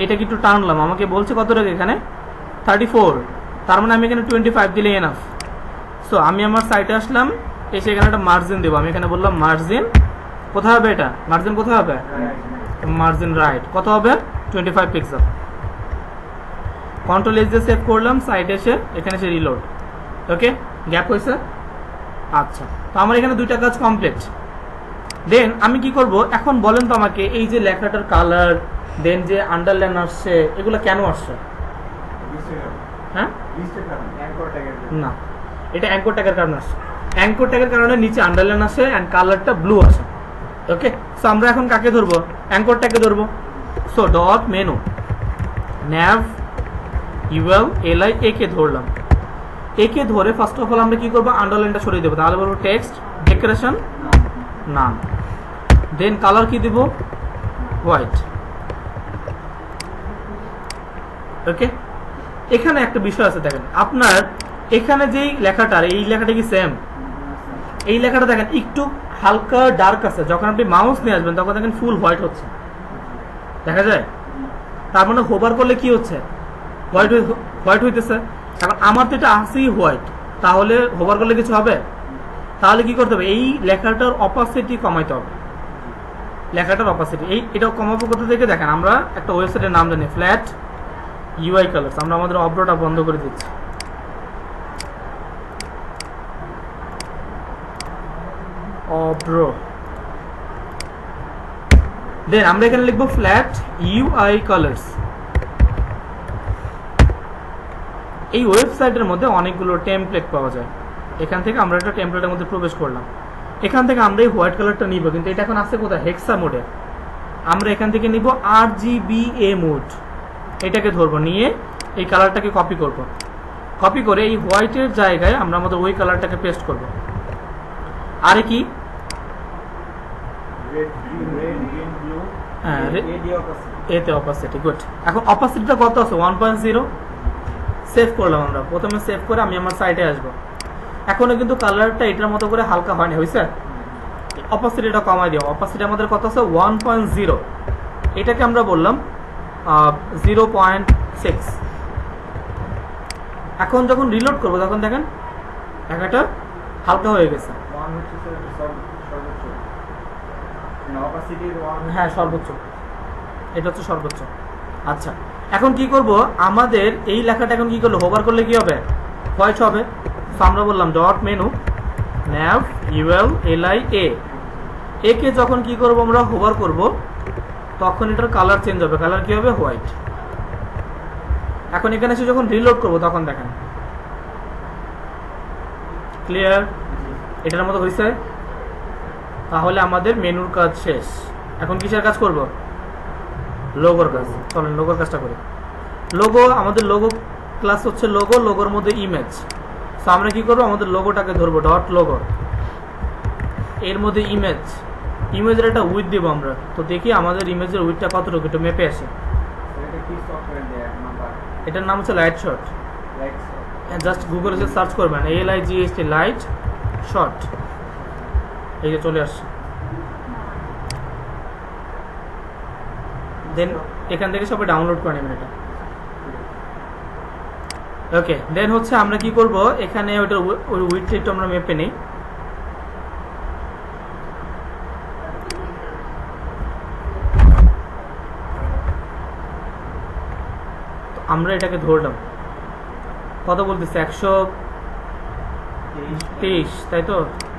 এটাকে একটু টানলাম, আমাকে বলছে কতটুকু? এখানে 34। তার মানে আমি এখানে 25 দিলে এনাফ। সো আমি আমার সাইটে আসলাম, এসে এখানে একটা মার্জিন দেবো। আমি এখানে বললাম মার্জিন কোথায় হবে? এটা মার্জিন কোথায় হবে? Margin right. কত হবে? 25 পিক্সেল। কন্ট্রোল এস দিয়ে সেভ করলাম, সাইটে এসে এখানে এসে রিলোড। ওকে, গ্যাপ হয়েছে? আচ্ছা, তো আমার এখানে দুইটা কাজ কমপ্লিট। দেন আমি কি করব? এখন বলেন তো আমাকে, এই যে লেখাটার কালার, দেন যে আন্ডারলাইন আসছে, এগুলো কেন আসছে? হ্যাঁ না, এটা অ্যাঙ্কর ট্যাগের কারণে আসছে। অ্যাঙ্কর ট্যাগের কারণে নিচে আন্ডারলাইন আসে এন্ড কালারটা ব্লু আসে। ওকে, সো আমরা এখন কাকে ধরবো? অ্যাঙ্কর ট্যাগকে ধরবো। So dot menu nav UL LI একে ধরলাম। একে ধরে ফার্স্ট অফ অল আমরা কি করবো? আন্ডারলাইনটা সরিয়ে দেবো। তাহলে বলবো টেক্সট ডেকোরেশন নাম। দেন কালার কি দিব? হোয়াইট। ওকে, এখানে একটা বিষয় আছে দেখেন, আপনার এখানে যেই লেখাটা, এই লেখাটা কি সেম? এই লেখাটা দেখেন একটু হালকা ডার্ক আছে, যখন আপনি মাউস নিয়ে আসবেন তখন দেখেন ফুল হোয়াইট হচ্ছে, দেখা যায়? তার মানে হোভার করলে কি হচ্ছে? হোয়াইট হইতেছে। এখন আমার তো এটা আসেই হোয়াইট, তাহলে হোভার করলে কিছু হবে? তাহলে কি করতে হবে? এই লেখাটার অপাসিটি কমাইতে হবে। লেখাটার অপাসিটি এটা কমাবো কোথা থেকে? দেখেন, আমরা একটা ওয়েবসাইটের নাম জানি ফ্ল্যাট ইউআই কালার্স। আমরা আমাদের অব্রোটা বন্ধ করে দিচ্ছি। অব্রো। দেন আমরা এখানে লিখবো ফ্ল্যাট ইউআই কালার্স। এই ওয়েবসাইটের মধ্যে অনেকগুলো টেমপ্লেট পাওয়া যায়। এখান থেকে আমরা একটা টেমপ্লেটের মধ্যে প্রবেশ করলাম। এখান থেকে আমরা এই হোয়াইট কালারটা নিব, কিন্তু এটা এখন আছে কোথায়? হেক্সা মোডে। আমরা এখান থেকে নিব RGBA মোড। এটাকে ধরবো, নিয়ে এই কালারটাকে কপি করব। কপি করে এই হোয়াইটের জায়গায় আমরা আমাদের ওই কালারটাকে পেস্ট করব। আরে কি? হ্যাঁ, এতে অপাসিটি। গুড। এখন অপাসিটিটা কত আছে? 1.0। সেভ করলাম আমরা। প্রথমে সেভ করে আমি আমার সাইটে আসবো। এখনো কিন্তু কালারটা এটার মতো করে হালকা হয়নি, হয়েছে? অপাসিটিটা কমাই দিও। অপাসিটি আমাদের কত আছে? 1.0। এটাকে আমরা বললাম 0.6। এখন যখন রিলোড করবো তখন দেখেন একটা হালকা হয়ে গেছে। ওয়ান হচ্ছে সর্বোচ্চ, না অপাসিটির ওয়ান। হ্যাঁ, সর্বোচ্চ, এটা হচ্ছে সর্বোচ্চ। আচ্ছা, এখন কি করব, আমাদের এই লেখাটা এখন কি করলে হোভার করলে কি হবে? হোয়াইট হবে। তো আমরা বললাম dot menu nav uli a কে যখন কি করব আমরা হোভার করব তখন এটার কালার চেঞ্জ হবে। কালার কি হবে? হোয়াইট। এখন এখানে এসে যখন রিলোড করব তখন দেখেন ক্লিয়ার, এটার মতো হয়েছে। তাহলে আমাদের মেনুর কাজ শেষ। এখন কিসের কাজ করব? লোগোর কাজ। চলেন লোগোর কাজটা করি। লোগো, আমাদের লোগো ক্লাস হচ্ছে লোগো, লোগোর মধ্যে ইমেজ। সো আমরা কি করবো, আমাদের লোগোটাকে ধরবো ডট লোগো, এর মধ্যে ইমেজ, ইমেজের একটা উইথ দিব আমরা। তো দেখি আমাদের ইমেজের উইথটা কতটুকু, একটু মেপে আসে। এটা কি সফটওয়্যার দেয়া নাম্বার? এটার নাম হচ্ছে লাইট শট। লাইক জাস্ট গুগলে যে সার্চ করবেন LIGHT লাইট শট, এই যে চলে আসছে। দেন এখান থেকে সবাই ডাউনলোড করে নেবেন এটা। ওকে, দেন হচ্ছে আমরা কি করব, এখানে ওইটার উইথ একটু আমরা মেপে নেই। আমরা এটাকে ধরলাম, কত বলতেছে? 123, তাই তো?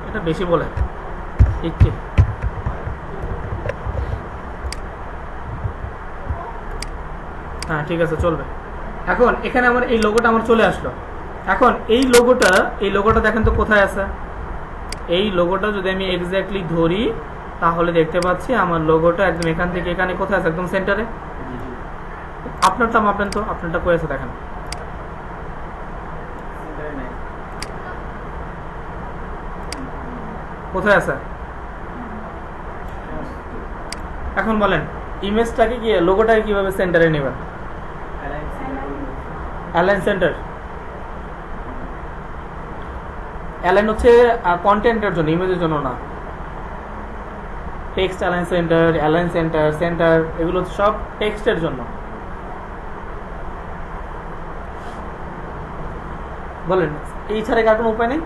এটা বেশি বলে 80। হ্যাঁ ঠিক আছে, চলবে। এখন এখানে আমার এই লোগোটা আমার চলে আসলো। এখন এই লোগোটা দেখেন তো কোথায় আছে। এই লোগোটা যদি আমি এক্স্যাক্টলি ধরি তাহলে দেখতে পাচ্ছি আমার লোগোটা একদম এখান থেকে এখানে কোথায় আছে? একদম সেন্টারে। আপনারটা মাপেন তো, আপনারটা কই আছে দেখেন। কোথায় আছে? এখন বলেন ইমেজটাকে কি, লোগোটাকে কিভাবে সেন্টারে নেবেন? Align centre. অ্যালাইন হচ্ছে কন্টেন্টের জন্য, ইমেজের জন্য না। Text align centre, align centre, centre, এগুলো সব টেক্সটের জন্য। বলেন এই ছাড়া কি আর কোনো উপায় নেই?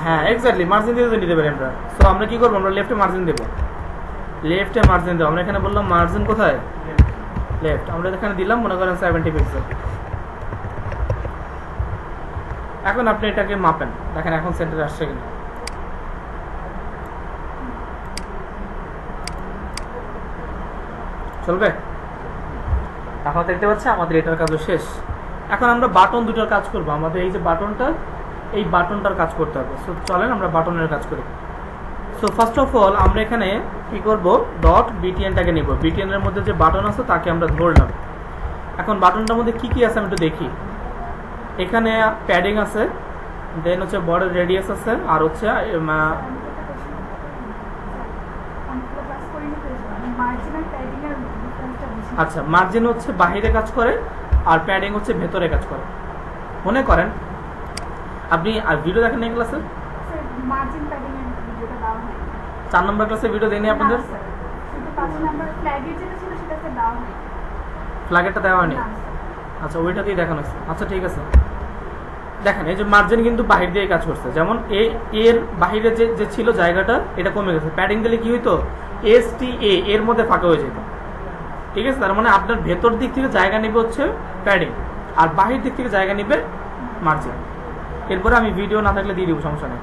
হ্যাঁ এক্স্যাক্টলি, মার্জিন দিয়ে নিতে পারি আমরা। সো আমরা কি করবো, আমরা লেফটে মার্জিন দেবো। লেফটে মার্জিন দেবো। আমরা এখানে বললাম মার্জিন কোথায়? লেফট। আমরা এখানে দিলাম মনে করেন 70 পিক্সেল। এখন আপনি এটাকে মাপেন, দেখেন এখন সেন্টারে আসছে কিনা। চলবে? এখন দেখতে পাচ্ছি আমাদের এটার কাজও শেষ। এখন আমরা বাটন দুটোর কাজ করবো। আমাদের এই যে বাটনটা, এই বাটনটার কাজ করতে হবে। সো চলেন আমরা বাটনের কাজ করি। সো ফার্স্ট অফ অল আমরা এখানে কি করব, ডট বিটিএনটাকে নিব। বিটিএন এর মধ্যে যে বাটন আছে তাকে আমরা ধরলাম। এখন বাটনটার মধ্যে কি কি আছে আমি একটু দেখি। এখানে প্যাডিং আছে, দেন হচ্ছে বর্ডার রেডিয়াস আছে, আর হচ্ছে আচ্ছা মার্জিন হচ্ছে বাহিরে কাজ করে আর প্যাডিং হচ্ছে ভেতরে কাজ করে। মনে করেন আপনি ভিডিও দেখেন এই ক্লাসে, মার্জিন প্যাডিং এর ভিডিওটা দাও হয় 4 নম্বর ক্লাসে ভিডিও দেয়নি আপনাদের? শুধু 5 নাম্বার ফ্ল্যাগের যেটা ছিল সেটাতে দাও হয়। ফ্ল্যাগেরটা দেওয়া হয়নি? আচ্ছা ওইটাতেই দেখানো হয়েছে। আচ্ছা ঠিক আছে, দেখেন এই যে মার্জিন কিন্তু বাহির দিয়ে কাজ করছে। যেমন এর বাহিরে যে ছিল জায়গাটা এটা কমে গেছে। প্যাডিং দিলে কি হইতো, STA এর মধ্যে ফাঁকা হয়ে যেত। ঠিক আছে, তার মানে আপনার ভেতর দিক থেকে জায়গা নেবে হচ্ছে প্যাডিং, আর বাহির দিক থেকে জায়গা নেবে মার্জিন। এরপরে আমি ভিডিও না থাকলে দিয়ে দিব, সমস্যা নেই।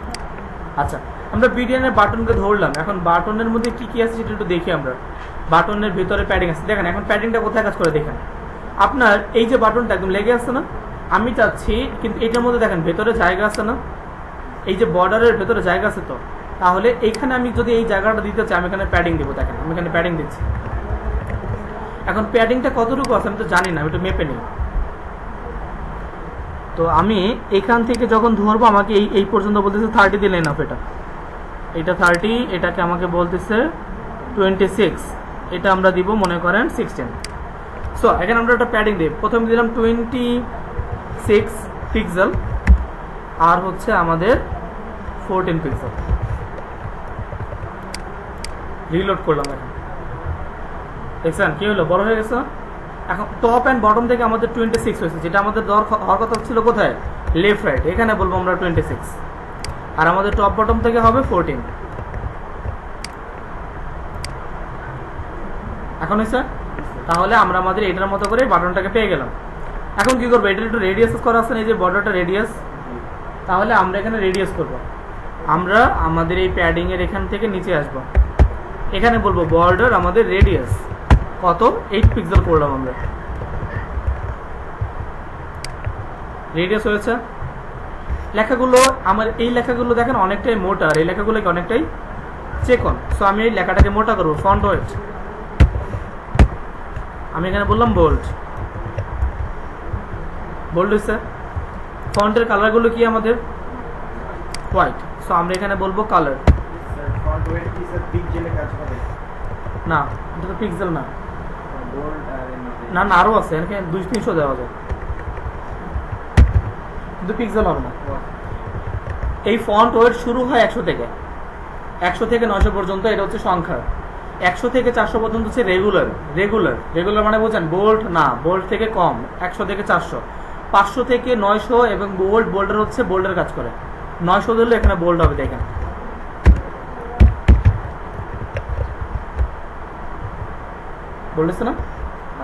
আচ্ছা আমরা বিডিএনের বাটনকে ধরলাম। এখন বাটনের মধ্যে কি কি আছে সেটা একটু দেখি আমরা। বাটনের ভেতরে প্যাডিং আছে, দেখেন এখন প্যাডিংটা কোথায় কাজ করে দেখেন। আপনার এই যে বাটনটা একদম লেগে আছে না, আমি চাচ্ছি কিন্তু এটার মধ্যে দেখেন ভেতরে জায়গা আছে না, এই যে বর্ডারের ভেতরে জায়গা আছে তো, তাহলে এইখানে আমি যদি এই জায়গাটা দিতে চাই আমি এখানে প্যাডিং দিব। দেখেন আমি এখানে প্যাডিং দিচ্ছি। এখন প্যাডিংটা কতটুকু আছে আমি তো জানি না, আমি একটু মেপে নিই। তো আমি এখান থেকে যখন ধরবো আমাকে এই পর্যন্ত বলতেছে 30 দিলেন অফ, এটা 30, এটাকে আমাকে বলতেছে 26, এটা আমরা দিব মনে করেন 16। সো এখানে আমরা একটা প্যাডিং দিই। প্রথমে দিলাম 20 6 পিক্সেল আর হচ্ছে আমাদের 14 পিক্সেল। রিলোড করলাম এখন, দেখছেন কি হলো, বড় হয়ে গেছে না? এখন টপ অ্যান্ড বটম থেকে আমাদের 26 হয়েছে, যেটা আমাদের হওয়ার কথা ছিল কোথায়, লেফট রাইট, এখানে বলবো আমরা 26, আর আমাদের টপ বটম থেকে হবে 14। এখন হয়েছে, তাহলে আমরা আমাদের এটার মতো করে বাটনটাকে পেয়ে গেলাম। এখন কি করবো, এটার একটু রেডিয়াস করা আছে না, এই যে বর্ডারটা রেডিয়াস, তাহলে আমরা এখানে রেডিয়াস করব। আমরা আমাদের এই প্যাডিং এর এখান থেকে নিচে আসব, এখানে বলবো বর্ডার আমাদের রেডিয়াস কত, 8 পিক্সেল করলাম আমরা। রেডিয়াস হয়েছে। লেখাগুলো আমার এই লেখাগুলো দেখেন অনেকটাই মোটা, আর এই লেখাগুলোকে অনেকটাই চেকন। সো আমি এই লেখাটাকে মোটা করবো, ফন্ট ওয়েট আমি এখানে বললাম বোল্ড। বোল্ড হয়েছে। ফন্টের কালারগুলো কি আমাদের হোয়াইট, সো আমরা এখানে বলবো কালার। স্যার ফন্ট ওয়েট কি স্যার পিক্সেলে কাজ করে? না, এটা তো পিক্সেল না, বোল্ড আর এমনিতে না না আরও আছে, এখানে 200-300 দেওয়া যায়, কিন্তু পিক্সেল হবে না। এই ফন্ট ওয়েট শুরু হয় 100 থেকে, 100 থেকে 900 পর্যন্ত, এটা হচ্ছে সংখ্যা। 100 থেকে 400 পর্যন্ত হচ্ছে রেগুলার। রেগুলার রেগুলার মানে বোঝেন বোল্ড না, বোল্ড থেকে কম, 100 থেকে 400, 500 থেকে 900 এবং বোল্ডার হচ্ছে বোল্ডের কাজ করে। 900 দিলে এখানে বোল্ড হবে, দেখেন বলতেছে না।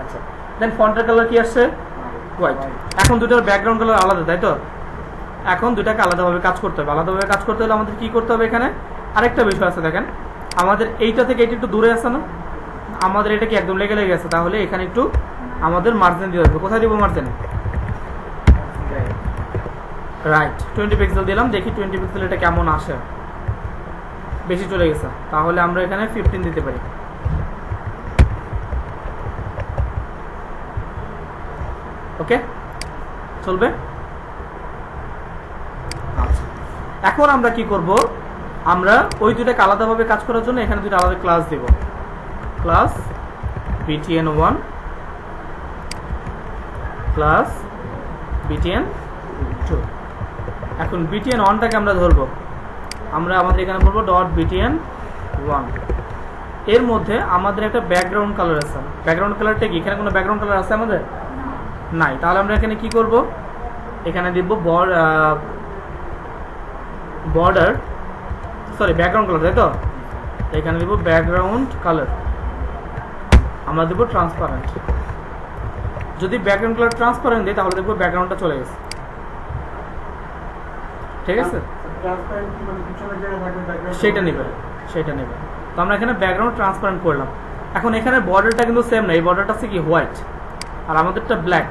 আচ্ছা, দেন ফন্টের কালার কি আসছে, হোয়াইট। এখন দুটার ব্যাকগ্রাউন্ড কালার আলাদা, তাই তো? এখন দুটাকে আলাদাভাবে কাজ করতে হবে। আলাদাভাবে কাজ করতে হলে আমাদের কি করতে হবে, এখানে আরেকটা বিষয় আছে দেখেন, আমাদের এইটা থেকে এটা একটু দূরে আছে না, আমাদের এটা কি একদম লেগে আছে, তাহলে এখানে একটু আমাদের মার্জিন দিতে হবে। কোথায় দিব মার্জিন, রাইট 20 পিক্সেল দিলাম, দেখি 20 পিক্সেল এটা কেমন আসে। বেশি চলে গেছে, তাহলে আমরা এখানে 15 দিতে পারি। ওকে, চলবে। আচ্ছা, এখন আমরা কি করব, আমরা ওই দুটাকে আলাদাভাবে কাজ করার জন্য এখানে দুটো আলাদা ক্লাস দেব। Class btn1 class btn2। এখন btn1টাকে আমরা ধরবো, আমরা আমাদের এখানে বলবো ডট btn1। এর মধ্যে আমাদের একটা ব্যাকগ্রাউন্ড কালার আছে। ব্যাকগ্রাউন্ড কালারটা কি, এখানে কোনো ব্যাকগ্রাউন্ড কালার আছে আমাদের নাই, তাহলে আমরা এখানে কি করব, এখানে দিব বর্ডার, সরি ব্যাকগ্রাউন্ড কালার, তাই তো? এখানে দিব ব্যাকগ্রাউন্ড কালার, আমরা দেব ট্রান্সপারেন্ট। যদি ব্যাকগ্রাউন্ড কালার ট্রান্সপারেন্ট দিই তাহলে দেখবো ব্যাকগ্রাউন্ডটা চলে গেছে, ঠিক আছে? ট্রান্সপারেন্ট কি মানে পিছনের জায়গায় থাকবে ব্যাকগ্রাউন্ড, সেটা নেবে, সেটা নেবে। তো আমরা এখানে ব্যাকগ্রাউন্ড ট্রান্সপারেন্ট করলাম। এখন এখানে বর্ডারটা কিন্তু সেম না, এই বর্ডারটা হচ্ছে কি হোয়াইট আর আমাদেরটা ব্ল্যাক,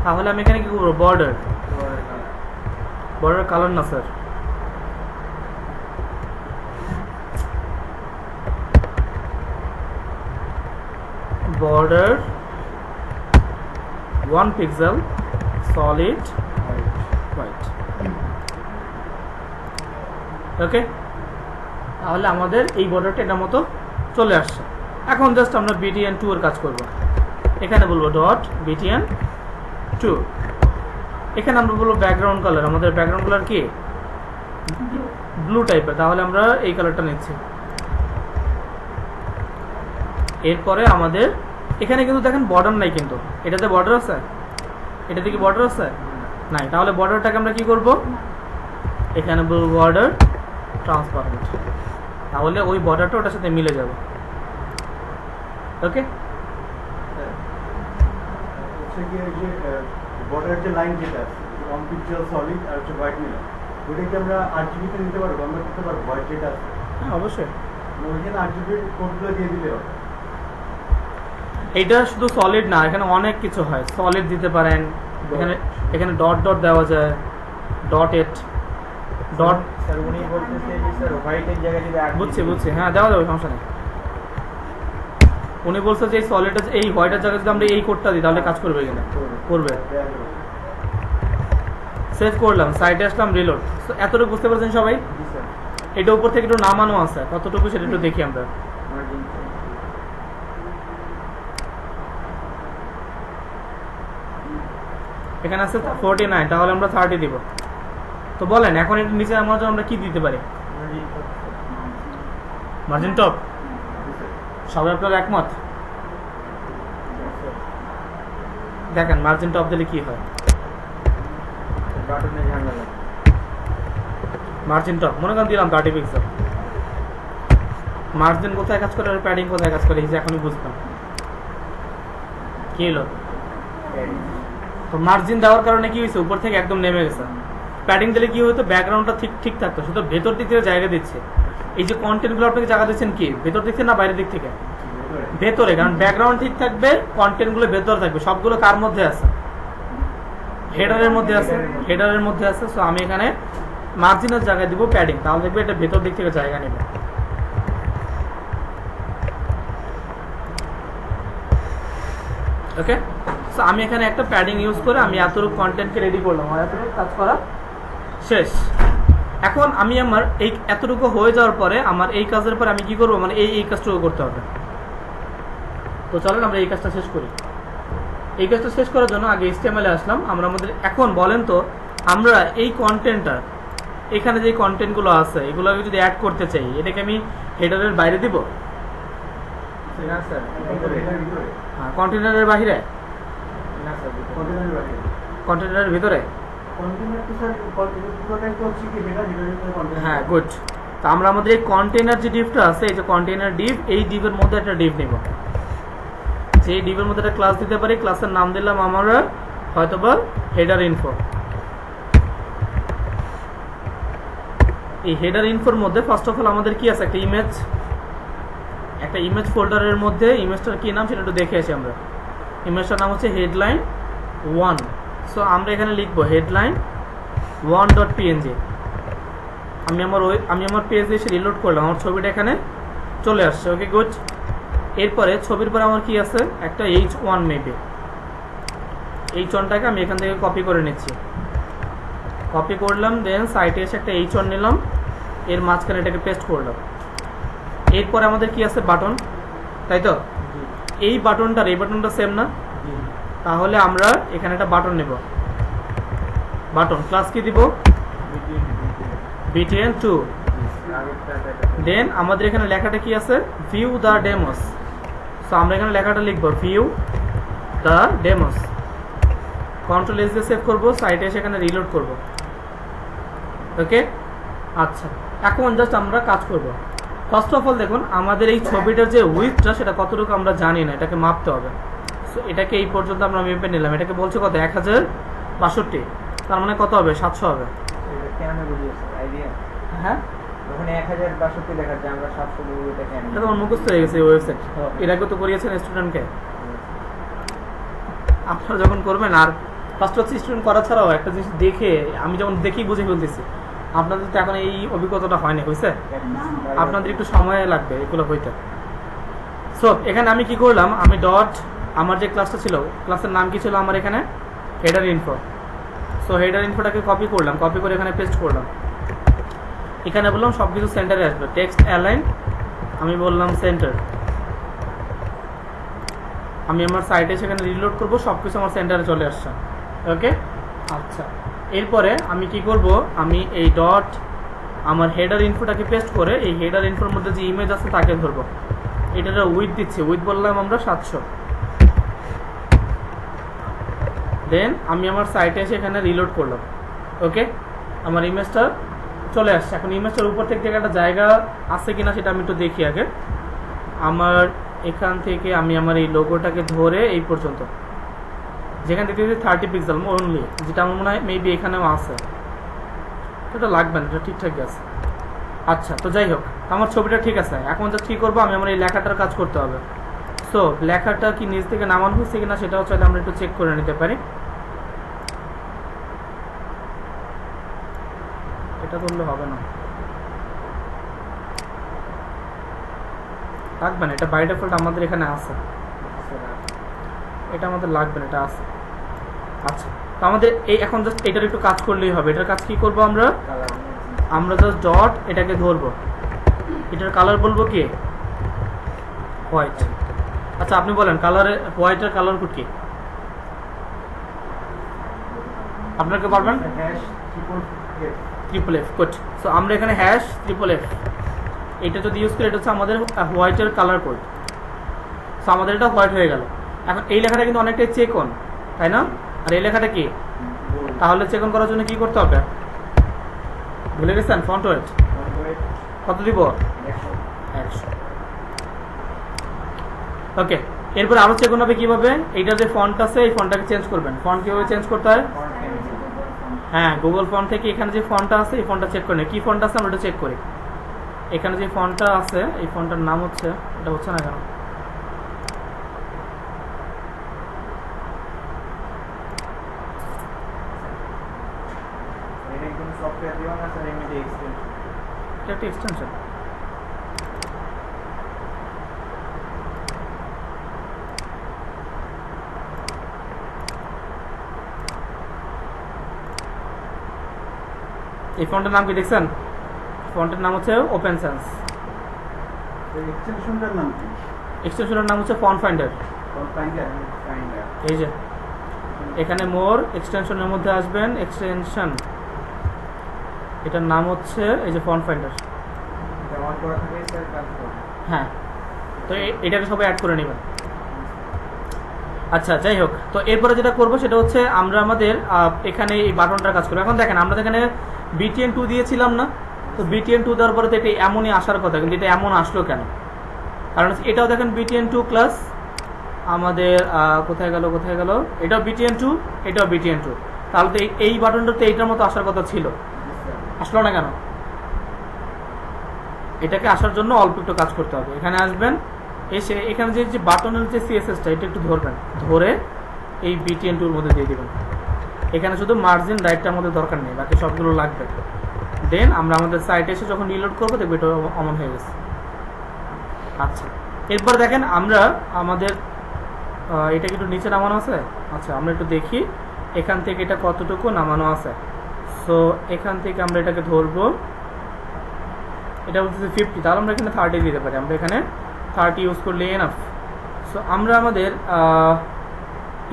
তাহলে আমি এখানে কি করবো, বর্ডার কালার না sir, border 1 pixel solid white। ওকে, তাহলে আমাদের এই বর্ডারটা এটার মতো চলে আসছে। এখন জাস্ট আমরা btn2 এর কাজ করব। এখানে বলবো ডট btn2, এখানে আমরা বলবো ব্যাকগ্রাউন্ড কালার, আমাদের ব্যাকগ্রাউন্ড কালার কি ব্লু টাইপের, তাহলে আমরা এই কালারটা নিচ্ছি। এরপরে আমাদের এখানে কিন্তু দেখেন বর্ডার নাই, কিন্তু এটাতে বর্ডার আছে, এটাতে কি বর্ডার আছে নাই, তাহলে বর্ডারটাকে আমরা কি করব, এখানে বলবো বর্ডার ট্রান্সপারেন্ট, তাহলে ওই বর্ডারটা ওটার সাথে মিলে যাবে। ওকে, হচ্ছে কি এই যে বর্ডারের যে লাইন যেটা আছে, ওয়ান পিক্সেল সলিড আর হচ্ছে হোয়াইট মিলার, ওইটাকে আমরা RGB তে নিতে পারবো, আমরা করতে পারবো হোয়াইট যেটা আছে, হ্যাঁ অবশ্যই। ওইখানে RGB কোডগুলো দিয়ে দিলে হবে। এটা শুধু সলিড না, এখানে অনেক কিছু হয়, সলিড দিতে পারেন, এখানে এখানে ডট ডট দেওয়া যায়, ডট এট ডট, স্যার উনি বলতেছে যে স্যার হোয়াইটের জায়গায় যদি বুঝছি বুঝছি, হ্যাঁ দেওয়া যাবে, সমস্যা নেই। উনি বলছে যে এই সলিড এই হোয়াইটের জায়গায় যদি আমরা এই কোডটা দিই তাহলে কাজ করবে কিনা, করবে। সেভ করলাম, সাইটে আসলাম, রিলোড। এতটুকু বুঝতে পারছেন সবাই? জি স্যার। এটা উপর থেকে একটু নামানো আছে, কতটুকু সেটা একটু দেখি আমরা। এখানে আছে 49, তাহলে আমরা 30 দিব। তো বলেন এখন এর নিচে আমরা কি দিতে পারি? Margin top. সবাই আপনার একমত? দেখেন মার্জিন টপ দিলে কি হয়। মার্জিন টপ মনে করেন দিলাম 30 পিক্সেল। মার্জিন কোথায় কাজ করে আর প্যাডিং কোথায় কাজ করে এই যে এখনই বুঝলাম। কি হলো? তো মার্জিন দেওয়ার কারণে কি হয়েছে, উপর থেকে একদম নেমে গেছে। প্যাডিং দিলে কি হতো, ব্যাকগ্রাউন্ডটা ঠিক থাকতো, শুধু ভেতর দিক থেকে জায়গা দিচ্ছে। এই যে কন্টেন্টগুলো আপনাকে জায়গা দিচ্ছেন কি ভেতর দিক থেকে না বাইরের দিক থেকে? ভেতরে, কারণ ব্যাকগ্রাউন্ড ঠিক থাকবে, কন্টেন্টগুলো ভেতরে থাকবে। সবগুলো কার মধ্যে আছে? হেডারের মধ্যে আছে। হেডারের মধ্যে আছে। সো আমি এখানে মার্জিনের জায়গায় দিব প্যাডিং, তাহলে দেখবে এটা ভেতর দিক থেকে জায়গা নেবে। ওকে, সো আমি এখানে একটা প্যাডিং ইউজ করে আমি এতটুকু কন্টেন্টকে রেডি করলাম, আমার এতটুকু কাজ করা শেষ। এখন আমি আমার এই এতটুকু হয়ে যাওয়ার পরে আমার এই কাজের পরে আমি কি করবো, মানে এই কাজটুকু করতে হবে। তো চলেন আমরা এই কাজটা শেষ করি। এই কাজটা শেষ করার জন্য আগে HTML এ আসলাম আমরা। আমাদের এখন বলেন তো আমরা এই কন্টেন্টটা, এখানে যে কন্টেন্টগুলো আছে এগুলোকে যদি অ্যাড করতে চাই, এটাকে আমি হেডারের বাইরে দিব? না স্যার, হ্যাঁ, কন্টেনারের বাইরে? না স্যার, কন্টেনারের বাইরে। কন্টেনারের ভিতরে? কন্টেনার তো স্যার পুরোটাই তো হচ্ছে কি হেডারের কন্টেনার। হ্যাঁ, গুড। তো আমরা আমাদের এই কন্টেনার যে ডিভটা আছে, এই যে কন্টেনার ডিভ, এই ডিভের মধ্যে একটা ডিভ নিব। যে ডিভের মধ্যে একটা ক্লাস দিতে পারি, ক্লাসের নাম দিলাম আমরা হয়তোবা হেডার ইনফো। এই হেডার ইনফোর মধ্যে ফার্স্ট অফ অল আমাদের কি আছে, একটা ইমেজ ফোল্ডারের মধ্যে ইমেজটার কি নাম সেটা একটু দেখে আসি আমরা। ইমেজটার নাম হচ্ছে হেডলাইন 1। সো আমরা এখানে লিখবো হেডলাইন 1.png। আমি আমার পেজে এসে রিলোড করলাম, আমার ছবিটা এখানে চলে আসছে। ওকে, গুড। এরপরে ছবির পরে আমার কি আছে, একটা H1 মেবি। H1টাকে আমি এখান থেকে কপি করে নিচ্ছি। কপি করলাম, দেন সাইটে এসে একটা H1 নিলাম, এর মাঝখানে এটাকে পেস্ট করলাম। এরপরে আমাদের কি আছে, বাটন, তাই তো? এই বাটনটা সেম না? তাহলে আমরা এখানে একটা বাটন নেব। বাটন ক্লাস কি দিব, btn2। দেন আমাদের এখানে লেখাটা কি আছে, ভিউ দ্য ডেমোস। সো আমরা এখানে লেখাটা লিখবো view the demos. Control S দিয়ে সেভ করবো, সাইটে এসে এখানে রিলোড করব। ওকে, আচ্ছা এখন জাস্ট আমরা কাজ করব। ফার্স্ট অফ অল দেখুন আমাদের এই ছবিটার যে উইথটা সেটা কতটুকু আমরা জানি না, এটাকে মাপতে হবে। সো এটাকে এই পর্যন্ত আমরা মেপে নিলাম। এটাকে বলছে কত, 1062, তার মানে কত হবে, 700 হবে। হ্যাঁ, ওখানে 1062 দেখাচ্ছে, আমরা 700 দেবো, এটা কেন? এটা তো মুখস্থ হয়ে গেছে ওয়েবসাইট। এর আগে তো করিয়েছেন স্টুডেন্টকে। আপনারা যখন করবেন, আর ফার্স্ট হচ্ছে স্টুডেন্ট করা ছাড়াও একটা জিনিস দেখে, আমি যেমন দেখি বুঝে ফেলতেছি, আপনাদের তো এখন এই অভিজ্ঞতাটা হয়নি, বুঝছে? আপনাদের একটু সময় লাগবে এগুলো হইতে। সো এখানে আমি কি করলাম, আমি ডট, আমার যে ক্লাসটা ছিল, ক্লাসের নাম কি ছিল আমার এখানে, হেডার ইনফো। সো হেডার ইনফোটাকে কপি করলাম, কপি করে এখানে পেস্ট করলাম। এখানে বললাম সব কিছু সেন্টারে আসবে, টেক্সট অ্যালাইন, আমি বললাম সেন্টার। আমি আমার সাইটে সেখানে রিলোড করব, সব কিছু আমার সেন্টারে চলে আসছে। ওকে, আচ্ছা এরপরে আমি কি করব, আমি এই ডট আমার হেডার ইনফোটাকে পেস্ট করে এই হেডার ইনফোর মধ্যে যে ইমেজ আছে তাকে ধরবো। এটার উইথ দিচ্ছি, উইথ বললাম আমরা 700। দেন আমি আমার সাইটে এসে এখানে রিলোড করলাম। ওকে, আমার ইমেজটা চলে আসছে। এখন ইমেজটার উপর থেকে একটা জায়গা আছে কিনা সেটা আমি একটু দেখি আগে। আমার এখান থেকে আমি আমার এই লোগোটাকে ধরে এই পর্যন্ত, যেখান থেকে 30 পিক্সেল অনলি, যেটা আমার মনে হয় মেবি এখানেও আছে, এটা লাগবে না, এটা ঠিকঠাক আছে। আচ্ছা, তো যাই হোক আমার ছবিটা ঠিক আছে। এখন যা কী করবো, আমি আমার এই লেখাটার কাজ করতে হবে। সো লেখাটা কি নিচ থেকে নামানো হয়েছে কিনা সেটাও চাইলে আমরা একটু চেক করে নিতে পারি। এটা করলে হবে না, লাগবে না, এটা বাই ডিফল্ট আমাদের এখানে আছে, এটা আমাদের লাগবে না, এটা আছে। আচ্ছা, তো আমাদের এই এখন জাস্ট এটার একটু কাজ করলেই হবে। এটার কাজ কি করব, আমরা জাস্ট ডট এটাকে ধরবো, এটার কালার বলবো কি, হোয়াইট। আচ্ছা আপনি বলেন কালারে, হোয়াইটের কালার কোড কি? আপনাকে পারবেন hash triple F. Triple F code. So আমরা এখানে হ্যাশ ট্রিপল এফ এটা যদি ইউজ করি, এটা হচ্ছে আমাদের হোয়াইটের কালার কোড। সো আমাদের এটা হোয়াইট হয়ে গেল। এখন এই লেখাটা কিন্তু অনেকটাই চেক অন, তাই না? আর এই লেখাটা কি? তাহলে চেক অন করার জন্য কি করতে হবে? ভুলে গেছেন? ফন্ট ওয়েট কত দিব? 100। ওকে, এরপর আরো চেক অন হবে কিভাবে? এইটার যে ফন্ট আছে এই ফন্টটাকে চেঞ্জ করবেন। ফন্ট কিভাবে চেঞ্জ করতে হয়? হ্যাঁ, গুগল ফন্ট থেকে এখানে যে ফন্টটা আছে এই ফন্টটা চেক করে, কি ফন্ট আছে আমরা ওটা চেক করি। এখানে যে ফন্টটা আছে এই ফন্টটার নাম হচ্ছে, এটা হচ্ছে না কেন? এটা একদম সফটওয়্যার দিও না স্যার, এমনি এক্সটেনশন। এটা একটা এক্সটেনশন। এই ফন্টের নাম কি দেখছেন? ফন্টের নাম হচ্ছে ওপেন সেন্স। এক্সটেনশনটার নাম কি? এক্সটেনশনের নাম হচ্ছে ফন্ট ফাইন্ডার। ফাইন্ডার। এই যে এখানে মোর এক্সটেনশনের মধ্যে আসবেন এক্সটেনশন, এটার নাম হচ্ছে এই যে ফন্ট ফাইন্ডার। এটা অন করা থাকে স্যার, কাজ করে। হ্যাঁ, তো এটাকে সবাই অ্যাড করে নেবেন। আচ্ছা, যাই হোক, তো এরপরে যেটা করবো সেটা হচ্ছে আমরা আমাদের এখানে এই বাটনটার কাজ করবো। এখন দেখেন আমরা এখানে BTN2 দিয়েছিলাম না, তো BTN2 দেওয়ার পরে তো এটা এমনই আসার কথা, কিন্তু এটা এমন আসলো কেন? কারণ এটাও দেখেন BTN2 ক্লাস আমাদের কোথায় গেল, এটাও BTN2, এটাও BTN2। তাহলে তো এই বাটনটা তো এইটার মতো আসার কথা ছিল, আসলো না কেন? এটাকে আসার জন্য অল্প একটু কাজ করতে হবে। এখানে আসবেন, এসে এখানে যে বাটনের যে CSSটা এটা একটু ধরবেন, ধরে এই BTN2 মধ্যে দিয়ে দিবেন। এখানে শুধু মার্জিন রাইটটা আমাদের দরকার নেই, বাকি সবগুলো লাগবে। দেন আমরা আমাদের সাইটে এসে যখন রিলোড করবো দেখবো এটা অন হয়ে গেছে। আচ্ছা, এরপর দেখেন আমরা আমাদের এটা কি একটু নিচে নামানো আছে? আচ্ছা, আমরা একটু দেখি এখান থেকে এটা কতটুকু নামানো আছে। সো এখান থেকে আমরা এটাকে ধরবো, এটা বলতেছে 50, তাহলে আমরা এখানে 30 দিতে পারি। আমরা এখানে 30 ইউজ করলে এনাফ। সো আমরা আমাদের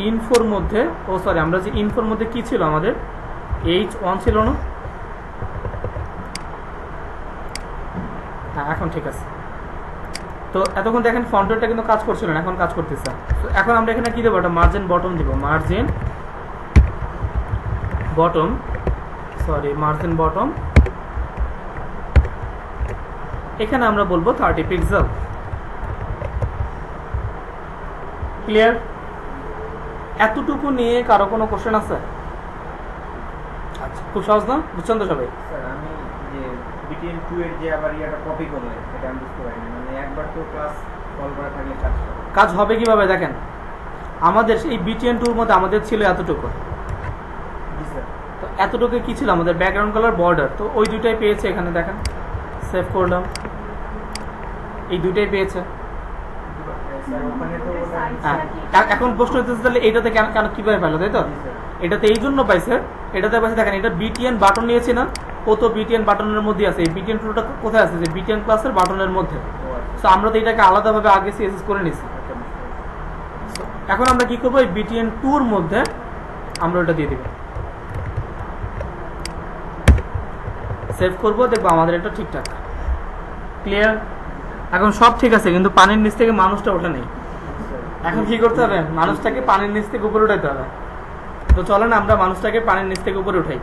ইনফোর মধ্যে, আমরা যে ইনফোর মধ্যে কি ছিল আমাদের? H1 ছিল না? হ্যাঁ, এখন ঠিক আছে। তো এতক্ষণ দেখেন ফন্টটা কিন্তু কাজ করছিল না, এখন কাজ করতেছে। তো এখন আমরা এখানে কি দেবো? একটা মার্জিন বটম দিব। মার্জিন বটম, এখানে আমরা বলবো 30 পিক্সেল। ক্লিয়ার? এতটুকু নিয়ে কারো কোনো কোশ্চেন আছে? আচ্ছা, খুব সহজ না? বুঝছেন তো সবাই? স্যার আমি যে BTN2 এর যে আবার ইয়াটা কপি করলে এটা আমি বুঝতে পারিনি, মানে একবার তো ক্লাস কল করা থাকলে কাজ হবে কিভাবে দেখেন, আমাদের এই BTN2 এর মধ্যে আমাদের ছিল এতটুকু। জি স্যার। তো এতটুকু কি ছিল আমাদের? Background colour, border. তো ওই দুইটাই পেয়েছে এখানে, দেখেন সেভ করলাম, এই দুইটাই পেয়েছে। স্যার ওখানে তো হ্যাঁ, এখন প্রশ্ন হচ্ছে তাহলে এইটাতে কেন কেন কিভাবে পাইলো, তাই তো? এটাতে এই জন্য পাইছে, এটাতে পাইছে দেখেন এটা BTN বাটন নিয়েছে না, ও তো BTN বাটনের মধ্যে আছে। এই BTN2টা কোথায় আছে? যে BTN ক্লাসের বাটনের মধ্যে। সো আমরা তো এটাকে আলাদাভাবে আগে CSS করে নিছি। এখন আমরা কি করবো? এই BTN2 এর মধ্যে আমরা ওটা দিয়ে দিব, সেভ করবো, দেখবো আমাদের এটা ঠিকঠাক। ক্লিয়ার? এখন সব ঠিক আছে, কিন্তু পানির নিচ থেকে মানুষটা ওঠে নেই। এখন কি করতে হবে? মানুষটাকে পানির নিচ থেকে উপরে উঠাইতে হবে। তো চলো না আমরা মানুষটাকে পানির নিচ থেকে উপরে উঠাই।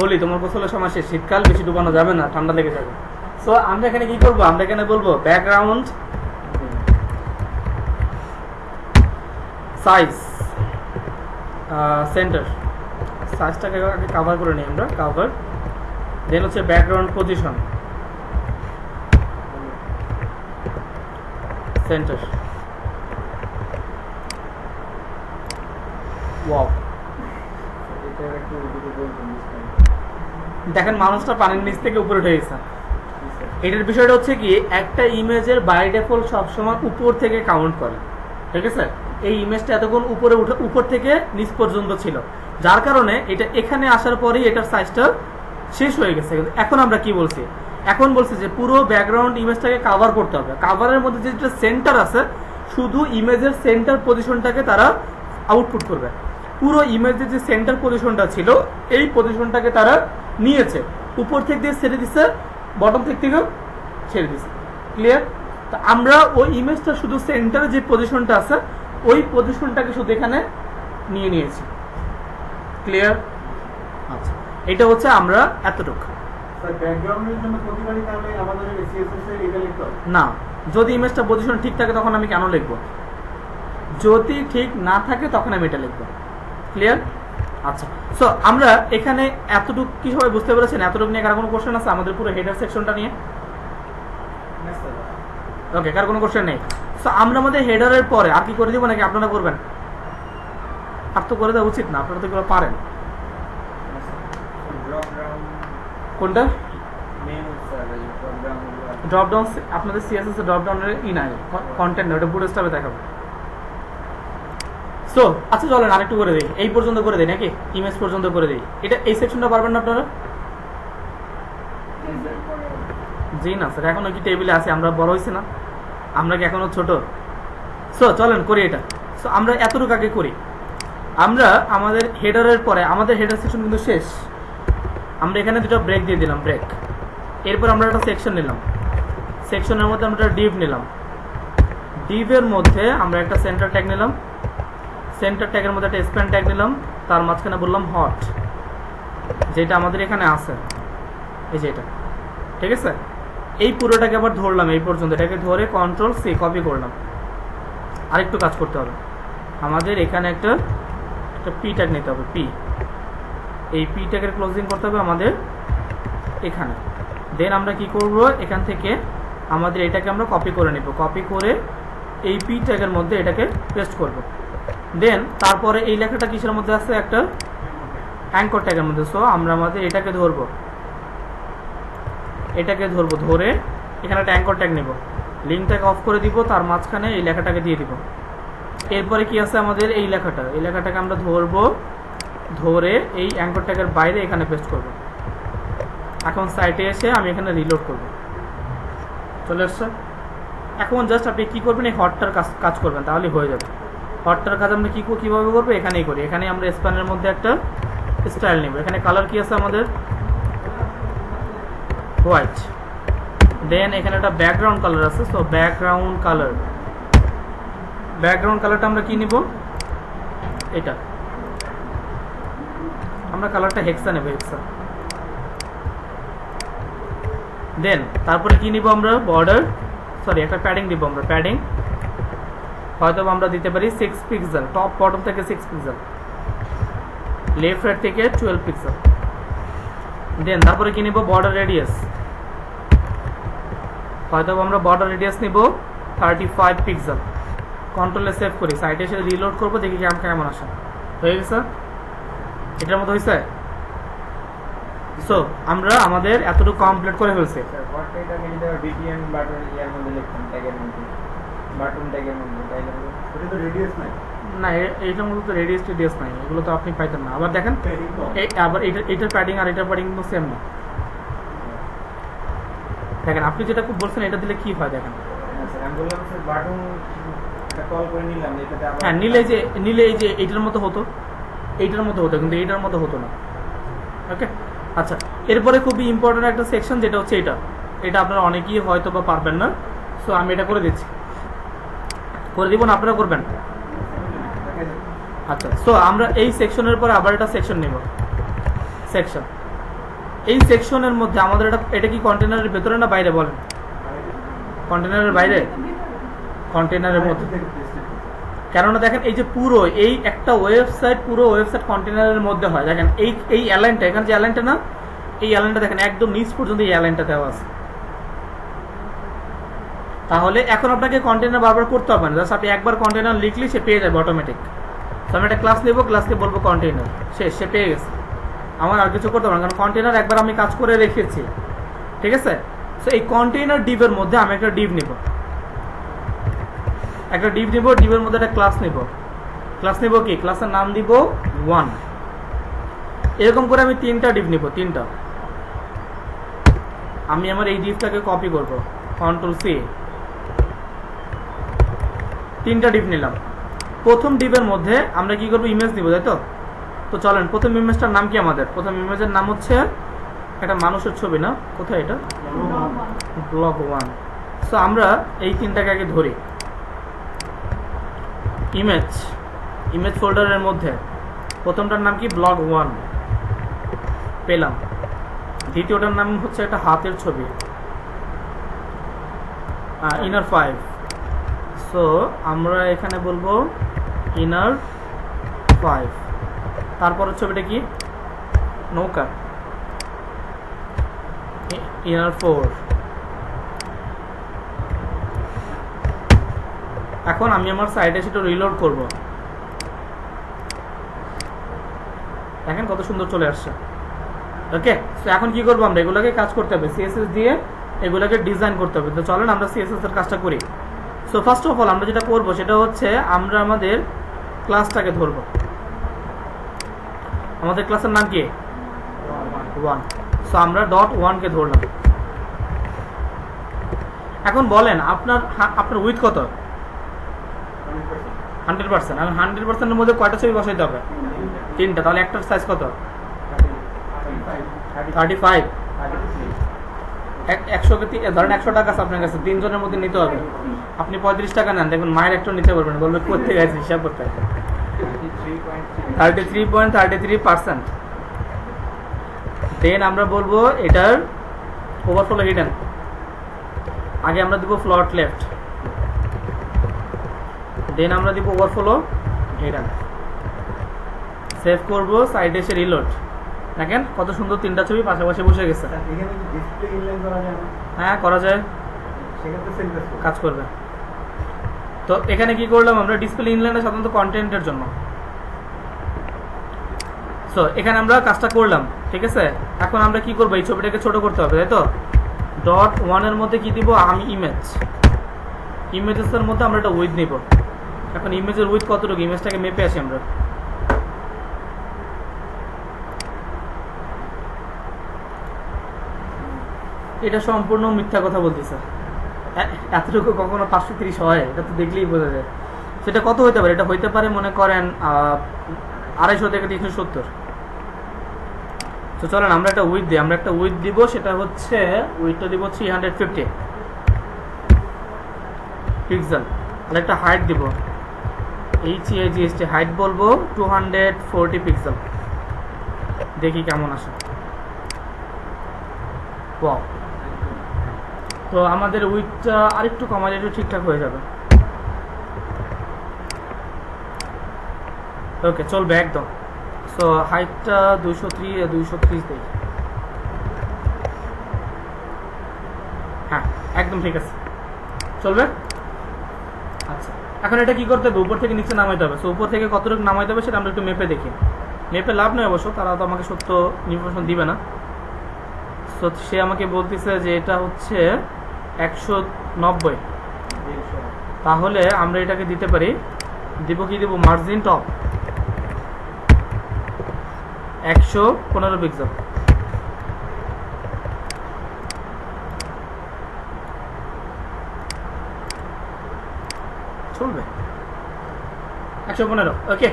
বলি তোমার গোসলের সময় শেষ, শীতকাল, বেশি ডুবানো যাবে না, ঠান্ডা লেগে যাবে। সো আমরা এখানে কি করবো? আমরা এখানে বলবো ব্যাকগ্রাউন্ড সাইজ সেন্টার, সাইজটাকে আগে কাভার করে নিই আমরা, কাভার। দেন হচ্ছে ব্যাকগ্রাউন্ড পজিশন সেন্টার। ওয়াও, এটা একটু যদি বলতেন দেখেন মানুষটা পানির নিচ থেকে উপরে উঠে গেছে। এটার বিষয়টা হচ্ছে কি, একটা ইমেজের বাই ডিফল্ট সবসময় উপর থেকে কাউন্ট করে, ঠিক আছে? এই ইমেজটা এতক্ষণ উপর থেকে নিচ পর্যন্ত ছিল, যার কারণে এটা এখানে আসার পরেই এটার সাইজটা শেষ হয়ে গেছে। এখন আমরা কি বলছি? এখন বলছি যে পুরো ব্যাকগ্রাউন্ড ইমেজটাকে কাভার করতে হবে। কাভারের মধ্যে যেটা সেন্টার আছে, শুধু ইমেজের সেন্টার পজিশনটাকে তারা আউটপুট করবে। পুরো ইমেজের যে সেন্টার পজিশনটা ছিল এই পজিশনটাকে তারা নিয়েছে, উপর থেকে দিয়ে ছেড়ে দিচ্ছে, বটম থেকেও ছেড়ে দিচ্ছে। ক্লিয়ার? তো আমরা ওই ইমেজটা শুধু সেন্টারে যে পজিশনটা আছে ওই পজিশনটাকে শুধু এখানে নিয়ে নিয়েছি। ক্লিয়ার? আচ্ছা, এটা হচ্ছে আমরা এতটুকু। স্যার ব্যাকগ্রাউন্ডের জন্য প্রতিবারই তাহলে আমাদের সিএসএস এর এটা লিখতে হবে? না, যদি ইমেজটা পজিশন ঠিক থাকে তখন আমি কেন লিখবো? যদি ঠিক না থাকে তখন আমি এটা লিখবো। ক্লিয়ার? আচ্ছা, সো আমরা এখানে এতটুকু কি সবাই বুঝতে পেরেছেন? এতটুকু নিয়ে কার কোনো কোশ্চেন আছে আমাদের পুরো হেডার সেকশনটা নিয়ে? ওকে, কার কোনো কোশ্চেন নেই? সো আমরা আমাদের হেডারের পরে আর কি করে দিব নাকি আপনারা করবেন? আর তো করে দেওয়া উচিত না, আপনারা তো এগুলো পারেন। ড্রপ ডাউন কোনটা? মেনু স্যার, এই ড্রপ ডাউন ড্রপ ডাউন আপনাদের সিএসএস এর ড্রপ ডাউনের নাই, কন্টেন্ট ওটা বুট স্ট্র্যাপে দেখাবো। সো আচ্ছা চলেন আরেকটু করে দিই, এই পর্যন্ত করে দিই নাকি? ইমেজ পর্যন্ত করে দিই। এটা এই সেকশনটা পারবেন না আপনারা? জি না স্যার, এখনো কি টেবিলে আছে? আমরা বড় হয়েছি না, আমরা কি এখনো ছোট? সো চলেন করি এটা। সো আমরা এতটুকু আগে করি। আমরা আমাদের হেডারের পরে আমাদের হেডার সেকশন কিন্তু শেষ। আমরা এখানে দুটো ব্রেক দিয়ে দিলাম, ব্রেক। এরপর আমরা একটা সেকশন নিলাম, সেকশনের মধ্যে আমরা একটা ডিভ নিলাম, ডিভের মধ্যে আমরা একটা সেন্টার ট্যাগ নিলাম, সেন্টার ট্যাগের মধ্যে একটা স্প্যান ট্যাগ নিলাম, তার মাঝখানে বললাম হট, যেটা আমাদের এখানে আছে, এই যে এটা। ঠিক আছে, এই পুরোটাকে আবার ধরলাম এই পর্যন্ত, এটাকে ধরে কন্ট্রোল সি কপি করলাম। আরেকটু কাজ করতে হবে আমাদের, এখানে একটা পি ট্যাগ নিতে হবে, পি। এই পি ট্যাগের ক্লোজিং করতে হবে আমাদের এখানে। দেন আমরা কি করব, এখান থেকে আমাদের এটাকে আমরা কপি করে নেব, কপি করে এই পি ট্যাগের মধ্যে এটাকে পেস্ট করব। দেন তারপরে এই লেখাটা কিসের মধ্যে আছে? একটা অ্যাঙ্কর ট্যাগের মধ্যে। সো আমরা আমাদের এটাকে ধরবো, এটাকে ধরবো, ধরে এখানে একটা অ্যাঙ্কর ট্যাগ নেব, লিঙ্কটাকে অফ করে দিব, তার মাঝখানে এই লেখাটাকে দিয়ে দিব। এরপরে কি আছে আমাদের? এই লেখাটা, এই লেখাটাকে আমরা ধরবো, ধরে এই অ্যাঙ্কর ট্যাগের বাইরে এখানে পেস্ট করব। এখন সাইটে এসে আমি এখানে রিলোড করব, চলে আসছে। এখন জাস্ট আপনি কি করবেন, এই হটটার কাজ করবেন, তাহলে হয়ে যাবে। হটটার কাজ আমরা কিভাবে করবো? এখানেই করি। এখানে আমরা স্প্যানের মধ্যে একটা স্টাইল নেব। এখানে কালার কি আছে আমাদের? হোয়াইট। দেন এখানে একটা ব্যাকগ্রাউন্ড কালার আছে, সো ব্যাকগ্রাউন্ড কালার, ব্যাকগ্রাউন্ড কালারটা আমরা কি নিব? এটা আমরা কালারটা হেক্সা নেব, হেক্সা। দেন তারপরে কি নিব আমরা? বর্ডার, সরি একটা প্যাডিং দিব আমরা, প্যাডিং হয়তো আমরা দিতে পারি 6 পিক্সেল, টপ বটম থেকে 6 পিক্সেল, লেফট রাইট থেকে 12 পিক্সেল। দেন তারপরে কি নিব? বর্ডার রেডিয়াস, হয়তো আমরা বর্ডার রেডিয়াস নিব 35 পিক্সেল। কন্ট্রোলে সেভ করি, সাইটে এসে রিলোড করবো, দেখি কেমন আসে। হয়ে গেছে? এটার মতো হয়েছে? সো আমরা আমাদের এতটুকু কমপ্লিট করে ফেলছি। স্যার হটটা এটাকে যদি বিটিএম বাটন ইয়ার মধ্যে লিখতাম, ট্যাগের মধ্যে, বাটন ট্যাগের মধ্যে, তাইলে ওটা তো রেডিয়াস নাই। না, এইটার মধ্যে তো রেডিয়াস টেডিয়াস নাই, এগুলো তো আপনি পাইতেন না। আবার দেখেন, আবার এটার প্যাডিং আর এটার প্যাডিং কিন্তু সেম না। দেখেন আপনি যেটা খুব বলছেন, এটা দিলে কি হয় দেখেন। স্যার আমি বললাম স্যার বাটন কল করে নিলাম, এটাতে আবার হ্যাঁ, নিলে এই যে এইটার মতো হতো, এইটার মতো হতো, কিন্তু এইটার মতো হতো না। ওকে, আচ্ছা। এরপরে খুবই ইম্পর্টেন্ট একটা সেকশন, যেটা হচ্ছে এটা আপনারা অনেকেই হয়তো বা পারবেন না। সো আমি এটা করে দিচ্ছি, করে দিব না? আপনারা করবেন? আচ্ছা, সো আমরা এই সেকশনের পরে আবার একটা সেকশন নেব, সেকশন। এই সেকশনের মধ্যে আমাদের এটা কি কন্টেনারের ভেতরে না বাইরে? বলেন। কন্টেনারের বাইরে, কন্টেনারের মধ্যে। কেননা দেখেন এই যে পুরো এই একটা ওয়েবসাইট, পুরো ওয়েবসাইট কন্টেনারের মধ্যে হয়। দেখেন এই অ্যালাইনটা, এখানে যে অ্যালাইনটা না, এই অ্যালাইনটা দেখেন একদম নিচ পর্যন্ত এই অ্যালাইনটা দেওয়া আছে। তাহলে এখন আপনাকে কন্টেনার বারবার করতে হবে না, জাস্ট আপনি একবার কন্টেনার লিখলে সে পেয়ে যাবে অটোমেটিক। তো আমি একটা ক্লাস নেবো, ক্লাসকে বলবো কন্টেনার, সে পেয়ে গেছে। আমার আর কিছু করতে হবে না, কারণ কন্টেনার একবার আমি কাজ করে রেখেছি। ঠিক আছে, সো এই কন্টেনার ডিভের মধ্যে আমি একটা ডিভ নিব, একটা ডিভ নিব, ডিভের মধ্যে একটা ক্লাস নিব। ক্লাস নিব কি? ক্লাসের নাম দিব 1। এরকম করে আমি 3টা ডিভ নিব, 3টা। আমি আমার এই ডিভটাকে কপি করব, কন্ট্রোল সি, 3টা ডিভ নিলাম। প্রথম ডিপের মধ্যে আমরা কি করবো, ইমেজ দিব, তাই তো? তো চলেন, প্রথম ইমেজটার নাম কি আমাদের? প্রথম ইমেজের নাম হচ্ছে একটা মানুষের ছবি, না? কোথায় এটা? ব্লগ 1। সো আমরা এই তিনটাকে আগে ধরি। ইমেজ ফোল্ডারের মধ্যে প্রথমটার নাম কি? ব্লগ 1 পেলাম। দ্বিতীয়টার নাম হচ্ছে একটা হাতের ছবি, ইনার 5। সো আমরা এখানে বলবো ইনার 5। তারপরের ছবিটা কি? নৌকা, ইনার 4। এখন আমি আমার সাইডে সেটা রিলোড করব। দেখেন কত সুন্দর চলে আসছে। ওকে, তো এখন কি করবো, আমরা এগুলোকে কাজ করতে হবে, সিএসএস দিয়ে এগুলোকে ডিজাইন করতে হবে। তো চলেন আমরা সিএসএস এর কাজটা করি। সো ফার্স্ট অফ অল আমরা যেটা করব সেটা হচ্ছে আমরা আমাদের ক্লাসটাকে ধরবো। আমাদের ক্লাসের নাম কি? 1। সো আমরা .1 কে ধরলাম। এখন বলেন আপনার উইথ কত? 100%। আর 100%-এর মধ্যে কয়টা ছবি বসাইতে হবে? 3টা। তাহলে একটার সাইজ কত? 35। 100 ধরেন 100 টাকা আছে আপনার কাছে, 3 জনের মধ্যে নিতে হবে। আপনি 35 টাকা নেন, দেখুন মায়ের একটা নিতে পারবেন, বলবে করতে গেছে হিসাব করতে। 33.33%। দেন আমরা বলবো এটার ওভারফ্লো হিডেন। আগে আমরা দিব ফ্লট লেফট, দেন আমরা দিব ওভারফ্লো হিডেন। সেভ করব, সাইডে এসে রিলোড। দেখেন কত সুন্দর 3টা ছবি পাশাপাশি বসে গেছে। এখানে কি ডিসপ্লে ইনলাইন করা যায় না? হ্যাঁ, করা যায়, সেক্ষেত্রে সেম কাজ করবে। তো এখানে কি করলাম আমরা, ডিসপ্লে ইনলাইনে সাধারণত কন্টেন্টের জন্য। সো এখানে আমরা কাজটা করলাম, ঠিক আছে। এখন আমরা কি করবো, এই ছবিটাকে ছোট করতে হবে, তাই তো? .1 এর মধ্যে কি দিব, আমি ইমেজেসের মধ্যে আমরা একটা উইথ নিব। এখন ইমেজের উইথ কতটুকু, ইমেজটাকে মেপে আসি আমরা। এটা সম্পূর্ণ মিথ্যা কথা বলতেছে, এতটুকু কখনো 530 হয়? এটা তো দেখলেই বোঝা যায়। সেটা কত হইতে পারে? এটা হইতে পারে মনে করেন 250 থেকে 370। তো চলেন আমরা একটা উইথ দিই, আমরা একটা উইথ দিব, সেটা হচ্ছে উইথটা দিব 350 পিক্সেল। আর একটা হাইট দিব, HEIGST হাইট বলবো 240 পিক্সেল। দেখি কেমন আসে। ওয়াও, তো আমাদের উইথটা আরেকটু কমালে একটু ঠিকঠাক হয়ে যাবে। ওকে, চলবে একদম। সো হাইটটা 230 দেই। হ্যাঁ, একদম ঠিক আছে, চলবে। আচ্ছা, এখন এটা কি করতে হবে, উপর থেকে নিচে নামাইতে হবে। সো উপর থেকে কতটুকু নামাইতে হবে সেটা আমরা একটু মেপে দেখি। মেপে লাভ নেই অবশ্য, তারা তো আমাকে সত্য ইনফরমেশন দিবে না। সো সে আমাকে বলতেছে যে এটা হচ্ছে 190। তাহলে আমরা এটাকে দিতে পারি, দিব কি দিব, মার্জিন টপ 115 পিক্সেল। চলবে 115। ওকে,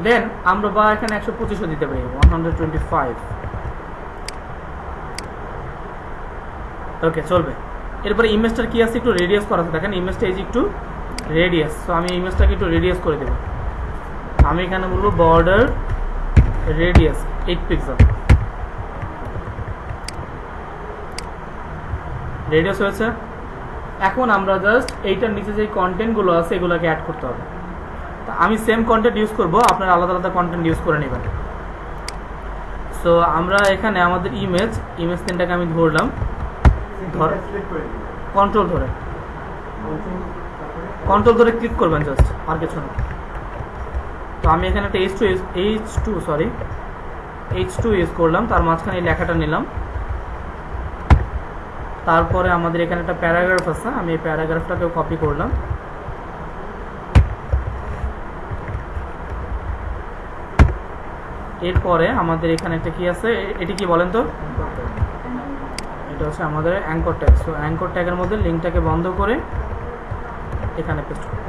দেন আমরা বা এখানে 125 দিতে পারি, 125। ওকে, চলবে। এরপরে ইমেজটার কি আছে, একটু রেডিয়াস করা আছে। দেখেন ইমেজটা এই যে একটু রেডিয়াস। সো আমি ইমেজটাকে একটু রেডিয়াস করে দেব। আমি এখানে বলবো বর্ডার রেডিয়াস 8 পিক্সেল। রেডিয়াস হয়েছে। এখন আমরা জাস্ট এইটার নিচে যে কন্টেন্টগুলো আছে এগুলোকে অ্যাড করতে হবে। তো আমি সেম কন্টেন্ট ইউজ করব, আপনারা আলাদা আলাদা কন্টেন্ট ইউজ করে নেবেন। সো আমরা এখানে আমাদের ইমেজ 3টাকে আমি ধরলাম, কন্ট্রোল ধরে ক্লিক করবেন জাস্ট, আর কিছু না। তো আমি এখানে একটা H2 ইউজ করলাম, তার মাঝখানে এই লেখাটা নিলাম। তারপরে আমাদের এখানে একটা প্যারাগ্রাফ আছে, আমি এই প্যারাগ্রাফটাকেও কপি করলাম। এরপরে আমাদের এখানে একটা কি আছে, এটি কি বলেন তো? এটা হচ্ছে আমাদের অ্যাঙ্কর ট্যাগ। সো অ্যাঙ্কর ট্যাগের মধ্যে লিঙ্কটাকে বন্ধ করে এখানে পেস্ট করব।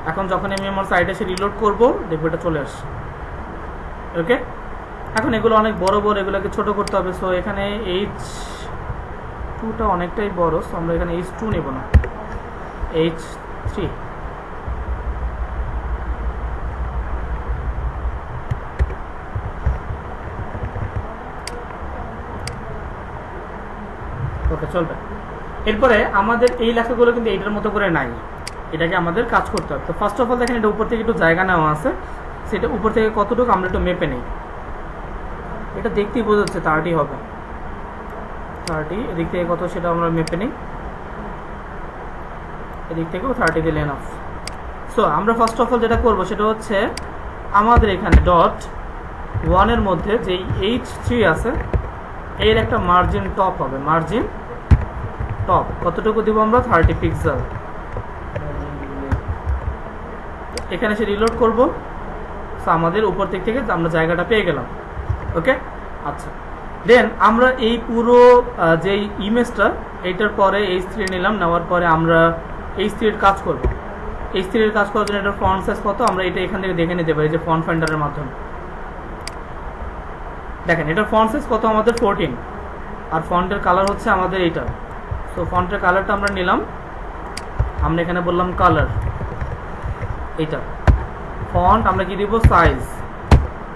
এখন যখন আমি আমার সাইটে এসে রিলোড করব দেখবো এটা চলে আসছে। ওকে, এখন এগুলো অনেক বড় বড়, এগুলোকে ছোট করতে হবে। সো এখানে H2টা অনেকটাই বড়, সো আমরা এখানে H2 নেব না, H3। ওকে, চলবে। এরপরে আমাদের এই লেখাগুলো কিন্তু এইটার মতো করে নাই, এটাকে আমাদের কাজ করতে হবে। তো ফার্স্ট অফ অল দেখেন, এটা উপর থেকে একটু জায়গা নেওয়া আছে, সেটা উপর থেকে কতটুকু আমরা একটু মেপে নিই। এটা দেখতেই বোঝা যাচ্ছে 30 হবে, 30। এদিক থেকে কত সেটা আমরা মেপে নিই, এদিক থেকেও 30 দিলে এনাফ। সো আমরা ফার্স্ট অফ অল যেটা করবো সেটা হচ্ছে আমাদের এখানে ডট 1-এর মধ্যে যেই H3 আছে এর একটা মার্জিন টপ হবে, মার্জিন টপ কতটুকু দিব আমরা, 30 পিক্সেল। এখানে সে রিলোড করব, সো আমাদের উপর দিক থেকে আমরা জায়গাটা পেয়ে গেলাম। ওকে, আচ্ছা, দেন আমরা এই পুরো যেই ইমেজটা এইটার পরে H3 নিলাম, নেওয়ার পরে আমরা H3 এর কাজ করব। H3 এর কাজ করার জন্য এটার ফন্ট সাইজ কত আমরা এটা এখান থেকে দেখে নিতে পারি, যে ফন্ট ফাইন্ডারের মাধ্যমে। দেখেন এটার ফন্ট সাইজ কত আমাদের 14, আর ফন্টের কালার হচ্ছে আমাদের এইটা। সো ফন্টের কালারটা আমরা নিলাম, আমরা এখানে বললাম কালার, এইটা ফন্ট আমরা কি দিব, সাইজ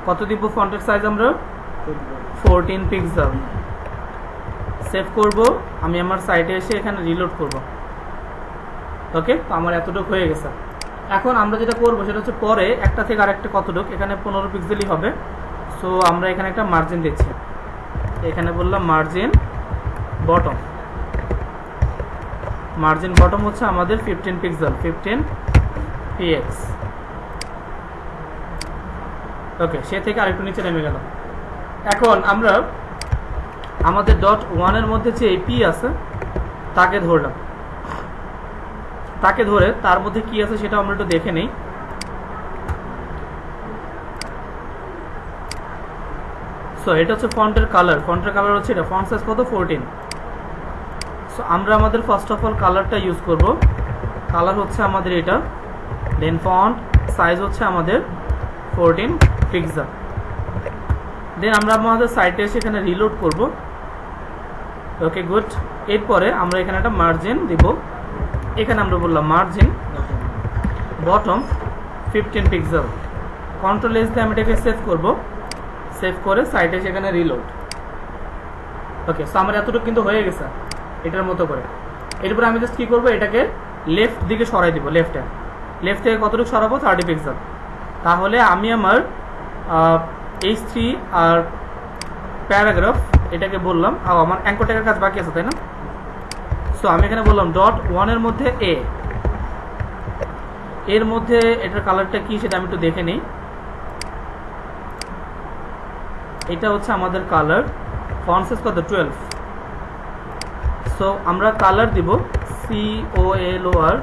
কত দিব, ফন্টের সাইজ আমরা 14 পিক্সেল। সেভ করব, আমি আমার সাইটে এসে এখানে রিলোড করব। ওকে, তো আমার এতটুকু হয়ে গেছে। এখন আমরা যেটা করব সেটা হচ্ছে পরে একটা থেকে আরেকটা কতটুকু, এখানে 15 পিক্সেলই হবে। সো আমরা এখানে একটা মার্জিন দিচ্ছি, এখানে বললাম মার্জিন বটম, মার্জিন বটম হচ্ছে আমাদের 15 পিক্সেল, 15 px। ওকে, সে থেকে আরেকটু নিচে নেমে গেল। এখন আমরা আমাদের ডট 1-এর মধ্যে যে p আছে তাকে ধরলাম, তাকে ধরে তার মধ্যে কি আছে সেটা আমরা একটু দেখে নেই। সো এটা হচ্ছে ফন্টের কালার, ফন্টের কালার হচ্ছে এটা, ফন্ট সাইজ কত 14। সো আমরা আমাদের ফার্স্ট অফ অল কালারটা ইউজ করব, কালার হচ্ছে আমাদের এটা, দেন ফন্ট সাইজ হচ্ছে আমাদের 14 পিক্সেল। দেন আমরা আমাদের সাইটে এসে এখানে রিলোড করব। ওকে, গুড। এরপরে আমরা এখানে একটা মার্জিন দিব, এখানে আমরা বললাম margin bottom 15 pixel. Control S দিয়ে আমি এটাকে সেভ করব, সেভ করে সাইটে সেখানে রিলোড। ওকে, সো আমার এতটুকু কিন্তু হয়ে গেছে এটার মতো করে। এরপর আমি জাস্ট কি করব, এটাকে লেফট দিকে সরাই দিব, লেফট থেকে কতটুকু সরাবো, 30 পিক্সেল। তাহলে আমি আমার H3 আর প্যারাগ্রাফ এটাকে বললাম, আমার অ্যাঙ্কর ট্যাগের কাজ বাকি আছে, তাই না? সো আমি এখানে বললাম ডট 1-এর মধ্যে এর মধ্যে এটার কালারটা কি সেটা আমি একটু দেখে নিই। এটা হচ্ছে আমাদের কালার, ফন্ট সাইজ কত 12। সো আমরা কালার দিব COLOR,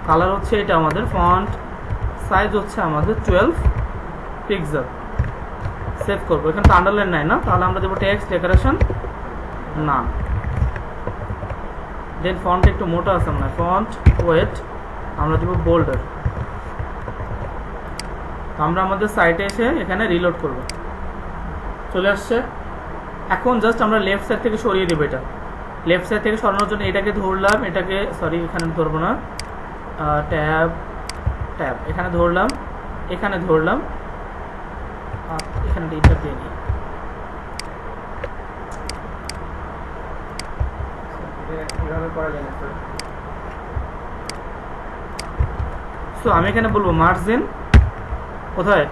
কালার হচ্ছে এটা আমাদের, ফন্ট সাইজ হচ্ছে আমাদের 12 পিক্সেল। সেভ করবো, এখানে তো আন্ডারলাইন নাই না, তাহলে আমরা দেবো টেক্সট ডেকোরেশন না। দেন ফন্ট একটু মোটা আছে না, ফন্ট ওয়েট আমরা দেবো বোল্ডার। আমরা আমাদের সাইটে এসে এখানে রিলোড করব, চলে আসছে। এখন জাস্ট আমরা লেফট সাইড থেকে সরিয়ে দেবো, এটা লেফট সাইড থেকে সরানোর জন্য এটাকে ধরলাম, এটাকে সরি এখানে ধরবো না, ট্যাব এখানে ধরলাম, এখানে ধরলাম, এখানে ইন্টার দিয়ে নিই। সো আমি এখানে বলবো মার্জিন কোথায়,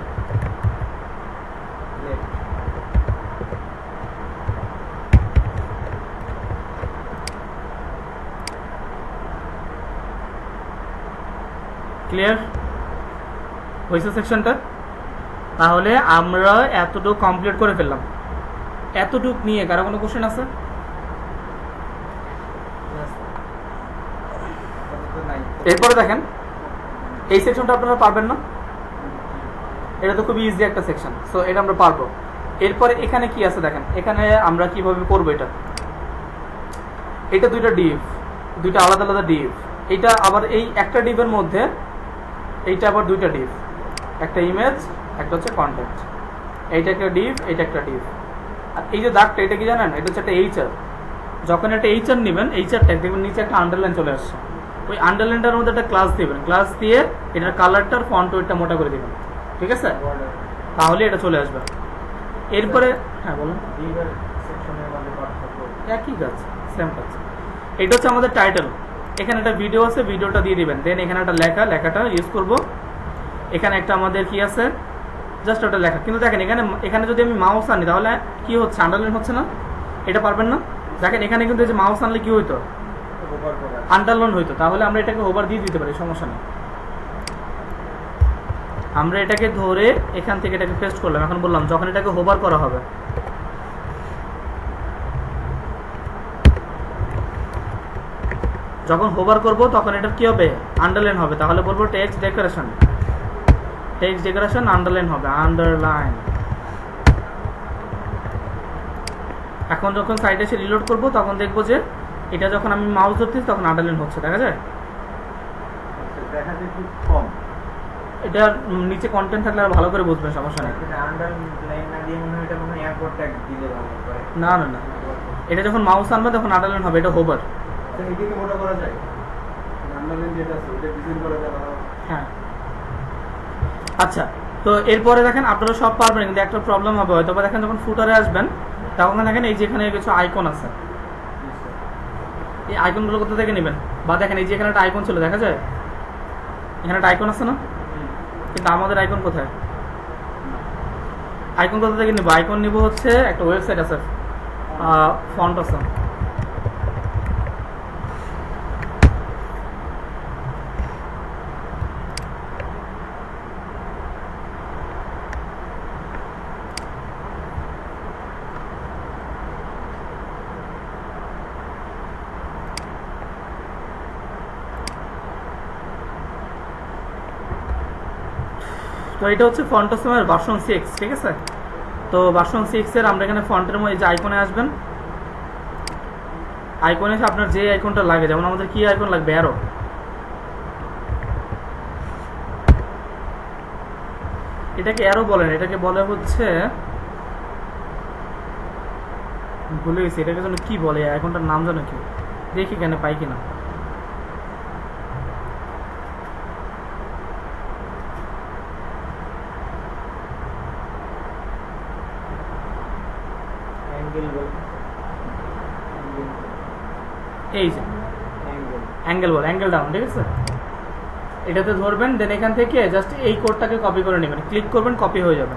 ক্লিয়ার হয়েছে সেকশনটা? তাহলে আমরা এতটুকু কমপ্লিট করে ফেললাম। এতটুক নিয়ে কারো কোনো কোশ্চেন আছে? এরপরে দেখেন এই সেকশনটা আপনারা পারবেন না, এটা তো খুবই ইজি একটা সেকশন, সো এটা আমরা পারবো। এরপরে এখানে কি আছে দেখেন, এখানে আমরা কিভাবে করবো এটা দুইটা ডিভ, দুইটা আলাদা আলাদা ডিভ। এটা আবার এই একটা ডিভের মধ্যে এইটা আবার দুইটা ডিভ, একটা ইমেজ, একটা হচ্ছে কন্টেন্ট। এইটা একটা ডিভ, এইটা একটা ডিভ। আর এই যে দাগটা, এটা কি জানেন, এটা হচ্ছে একটা এইচআর। যখন একটা এইচআর নেবেন, এইচআর ট্যাগ দেখবেন নিচে একটা আন্ডারলাইন চলে আসছে। ওই আন্ডারলাইনটার মধ্যে একটা ক্লাস দিবেন, ক্লাস দিয়ে এটার কালারটার ফন্ট ওইটা মোটা করে দিবেন, ঠিক আছে? তাহলে এটা চলে আসবে। এরপরে হ্যাঁ বলুন। ডিভার সেকশনের মধ্যে পার্থক্য একই কাজ, সেম কাজ। এটা হচ্ছে আমাদের টাইটেল। এখানে একটা ভিডিও আছে, ভিডিওটা দিয়ে দিবেন। দেন এখানে একটা লেখা, লেখাটা ইউজ করব। এখানে একটা আমাদের কি আছে, জাস্ট ওটা লেখা। কিন্তু দেখেন এখানে, এখানে যদি আমি মাউস আনি তাহলে কি হচ্ছে, আন্ডারলাইন হচ্ছে না। এটা পারবেন না। দেখেন এখানে কিন্তু এই যে মাউস আনলে কি হইতো, ওভার করা। আন্ডারলাইন হইতো। তাহলে আমরা এটাকে ওভার দিয়ে দিতে পারি, সমস্যা নেই। আমরা এটাকে ধরে এখান থেকে এটাকে পেস্ট করলাম। এখন বললাম যখন এটাকে হোভার করা হবে, যখন হোভার করব তখন এটা কি হবে, আন্ডারলাইন হবে। তাহলে বলবো text decoration, text decoration underline হবে, আন্ডারলাইন। এখন যখন সাইডে এসে রিলোড করব তখন দেখবো যে এটা যখন আমি মাউস ধরতেছি তখন আন্ডারলাইন হচ্ছে, দেখা যায়। দেখাতে একটু কম। এটা নিচে কন্টেন্ট থাকলে আর ভালো করে বুঝবেন, সমস্যা নেই। এটা আন্ডারলাইন না দিয়ে মনে হয় এটা মনে হয় এয়ারপোর্ট ট্যাগ দিলে ভালো করে। না না না, এটা যখন মাউস আনবে তখন আন্ডারলাইন হবে, এটা হোভার। আচ্ছা, এটাকে মোটা করা যায়, আন্ডারলাইন যেটা আছে ওটা ডিজাইন করা যায় ভালো। হ্যাঁ আচ্ছা, তো এরপরে দেখেন আপনারা সব পারবেন, কিন্তু একটা প্রবলেম হবে হয়তো বা। দেখেন যখন ফুটারে আসবেন তখন দেখেন এই যে এখানে কিছু আইকন আছে, এই আইকনগুলো কোথা থেকে নেবেন? বা দেখেন এই যে এখানে একটা আইকন ছিল, দেখা যায় এখানে একটা আইকন আছে না, কিন্তু আমাদের আইকন কোথায়? আইকন কোথা থেকে নিব? আইকন নিব হচ্ছে একটা ওয়েবসাইট আছে, ফন্ট আছে। তো এটা হচ্ছে ফন্টসমের ভার্সন 6, ঠিক আছে? তো ভার্সন 6 এর আমরা এখানে ফন্টের মধ্যে যে আইকনে আসবেন, আইকনে এসে আপনার যে আইকনটা লাগে, যেমন আমাদের কি আইকন লাগবে, অ্যারো। এটাকে অ্যারো বলেন, এটাকে বলে হচ্ছে, ভুলে গেছি এটাকে যেন কি বলে, আইকনটার নাম জানো কি, দেখি কেন পাই কিনা। অ্যাঙ্গেল বল, এই যে অ্যাঙ্গেল অ্যাঙ্গেল বল, অ্যাঙ্গেল ডাউন, ঠিক আছে? এটাতে ধরবেন, দেন এখান থেকে জাস্ট এই কোডটাকে কপি করে নেবেন, ক্লিক করবেন, কপি হয়ে যাবে।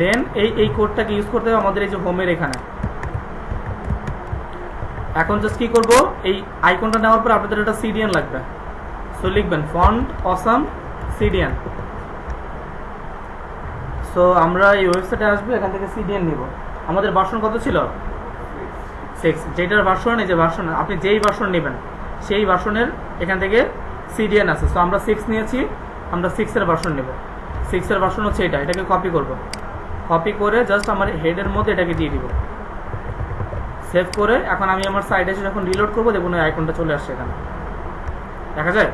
দেন এই কোডটাকে ইউজ করতে হবে আমাদের এই যে হোমের এখানে। এখন জাস্ট কি করব, এই আইকনটা নেওয়ার পর আপনাদের একটা সিডিএন লাগবে। সো লিখবেন ফন্ট অসাম সিডিএন। সো আমরা এই ওয়েবসাইটে আসবো, এখান থেকে সিডিএন নিব। আমাদের ভার্সন কত ছিল? 6। যেটার ভার্সন, এই যে ভার্সন, আপনি যেই ভার্সন নেবেন সেই ভার্সনের এখান থেকে সিডিএন আছে। সো আমরা 6 নিয়েছি, আমরা 6 এর ভার্সন নেব। 6 এর ভার্সন হচ্ছে এটা। এটাকে কপি করব, কপি করে জাস্ট আমার হেডের মধ্যে এটাকে দিয়ে দিব, সেভ করে। এখন আমি আমার সাইডে এসে যখন রিলোড করবো দেখুন ওই আইকনটা চলে আসছে এখানে, দেখা যায়,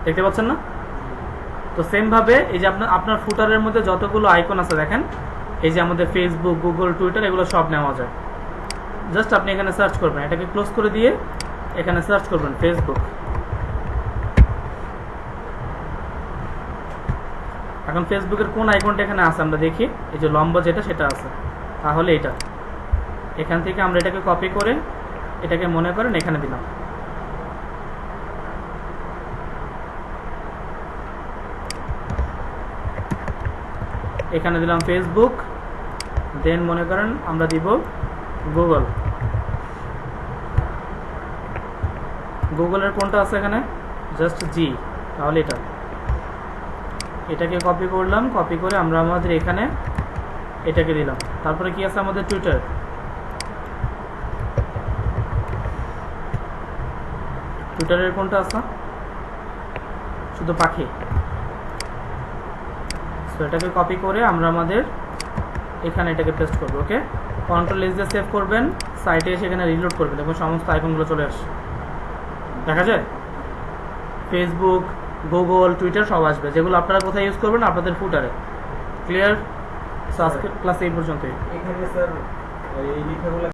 দেখতে পাচ্ছেন না? তো সেম ভাবে এই যে আপনার ফুটারের মধ্যে যতগুলো আইকন আছে দেখেন, এই যে আমাদের ফেসবুক, গুগল, টুইটার, এগুলো সব নেওয়া যায়। জাস্ট আপনি এখানে সার্চ করবেন, এটাকে ক্লোজ করে দিয়ে এখানে সার্চ করবেন ফেসবুক। এখন ফেসবুকের কোন আইকনটা এখানে আছে আমরা দেখি, এই যে লম্বা যেটা সেটা আছে, তাহলে এটা। এখান থেকে আমরা এটাকে কপি করে এটাকে মনে করেন এখানে দিলাম। এখানে দিলাম ফেসবুক, দেন মনে করেন আমরা দিব গুগল। গুগলের কোনটা আছে এখানে, জাস্ট জি, তাহলে এটা। এটাকে কপি করলাম, কপি করে আমরা আমাদের এখানে এটাকে দিলাম। তারপরে কি আছে আমাদের টুইটার, টুইটারের কোনটা আছে, শুধু পাখি। সো এটাকে কপি করে আমরা আমাদের এখানে এটাকে পেস্ট করবো। ওকে, কন্ট্রোল এস দিয়ে সেভ করবেন, সাইটে এসে এখানে রিলোড করবেন, দেখুন সমস্ত আইকনগুলো চলে আসছে, দেখা যায়। ফেসবুক, গুগল, টুইটার সব আসবে, যেগুলো আপনারা কোথায় ইউজ করবেন আপনাদের ফুটারে। ক্লিয়ার? সো আজকের ক্লাস এই পর্যন্তই। এখানে স্যার এই লেখাগুলো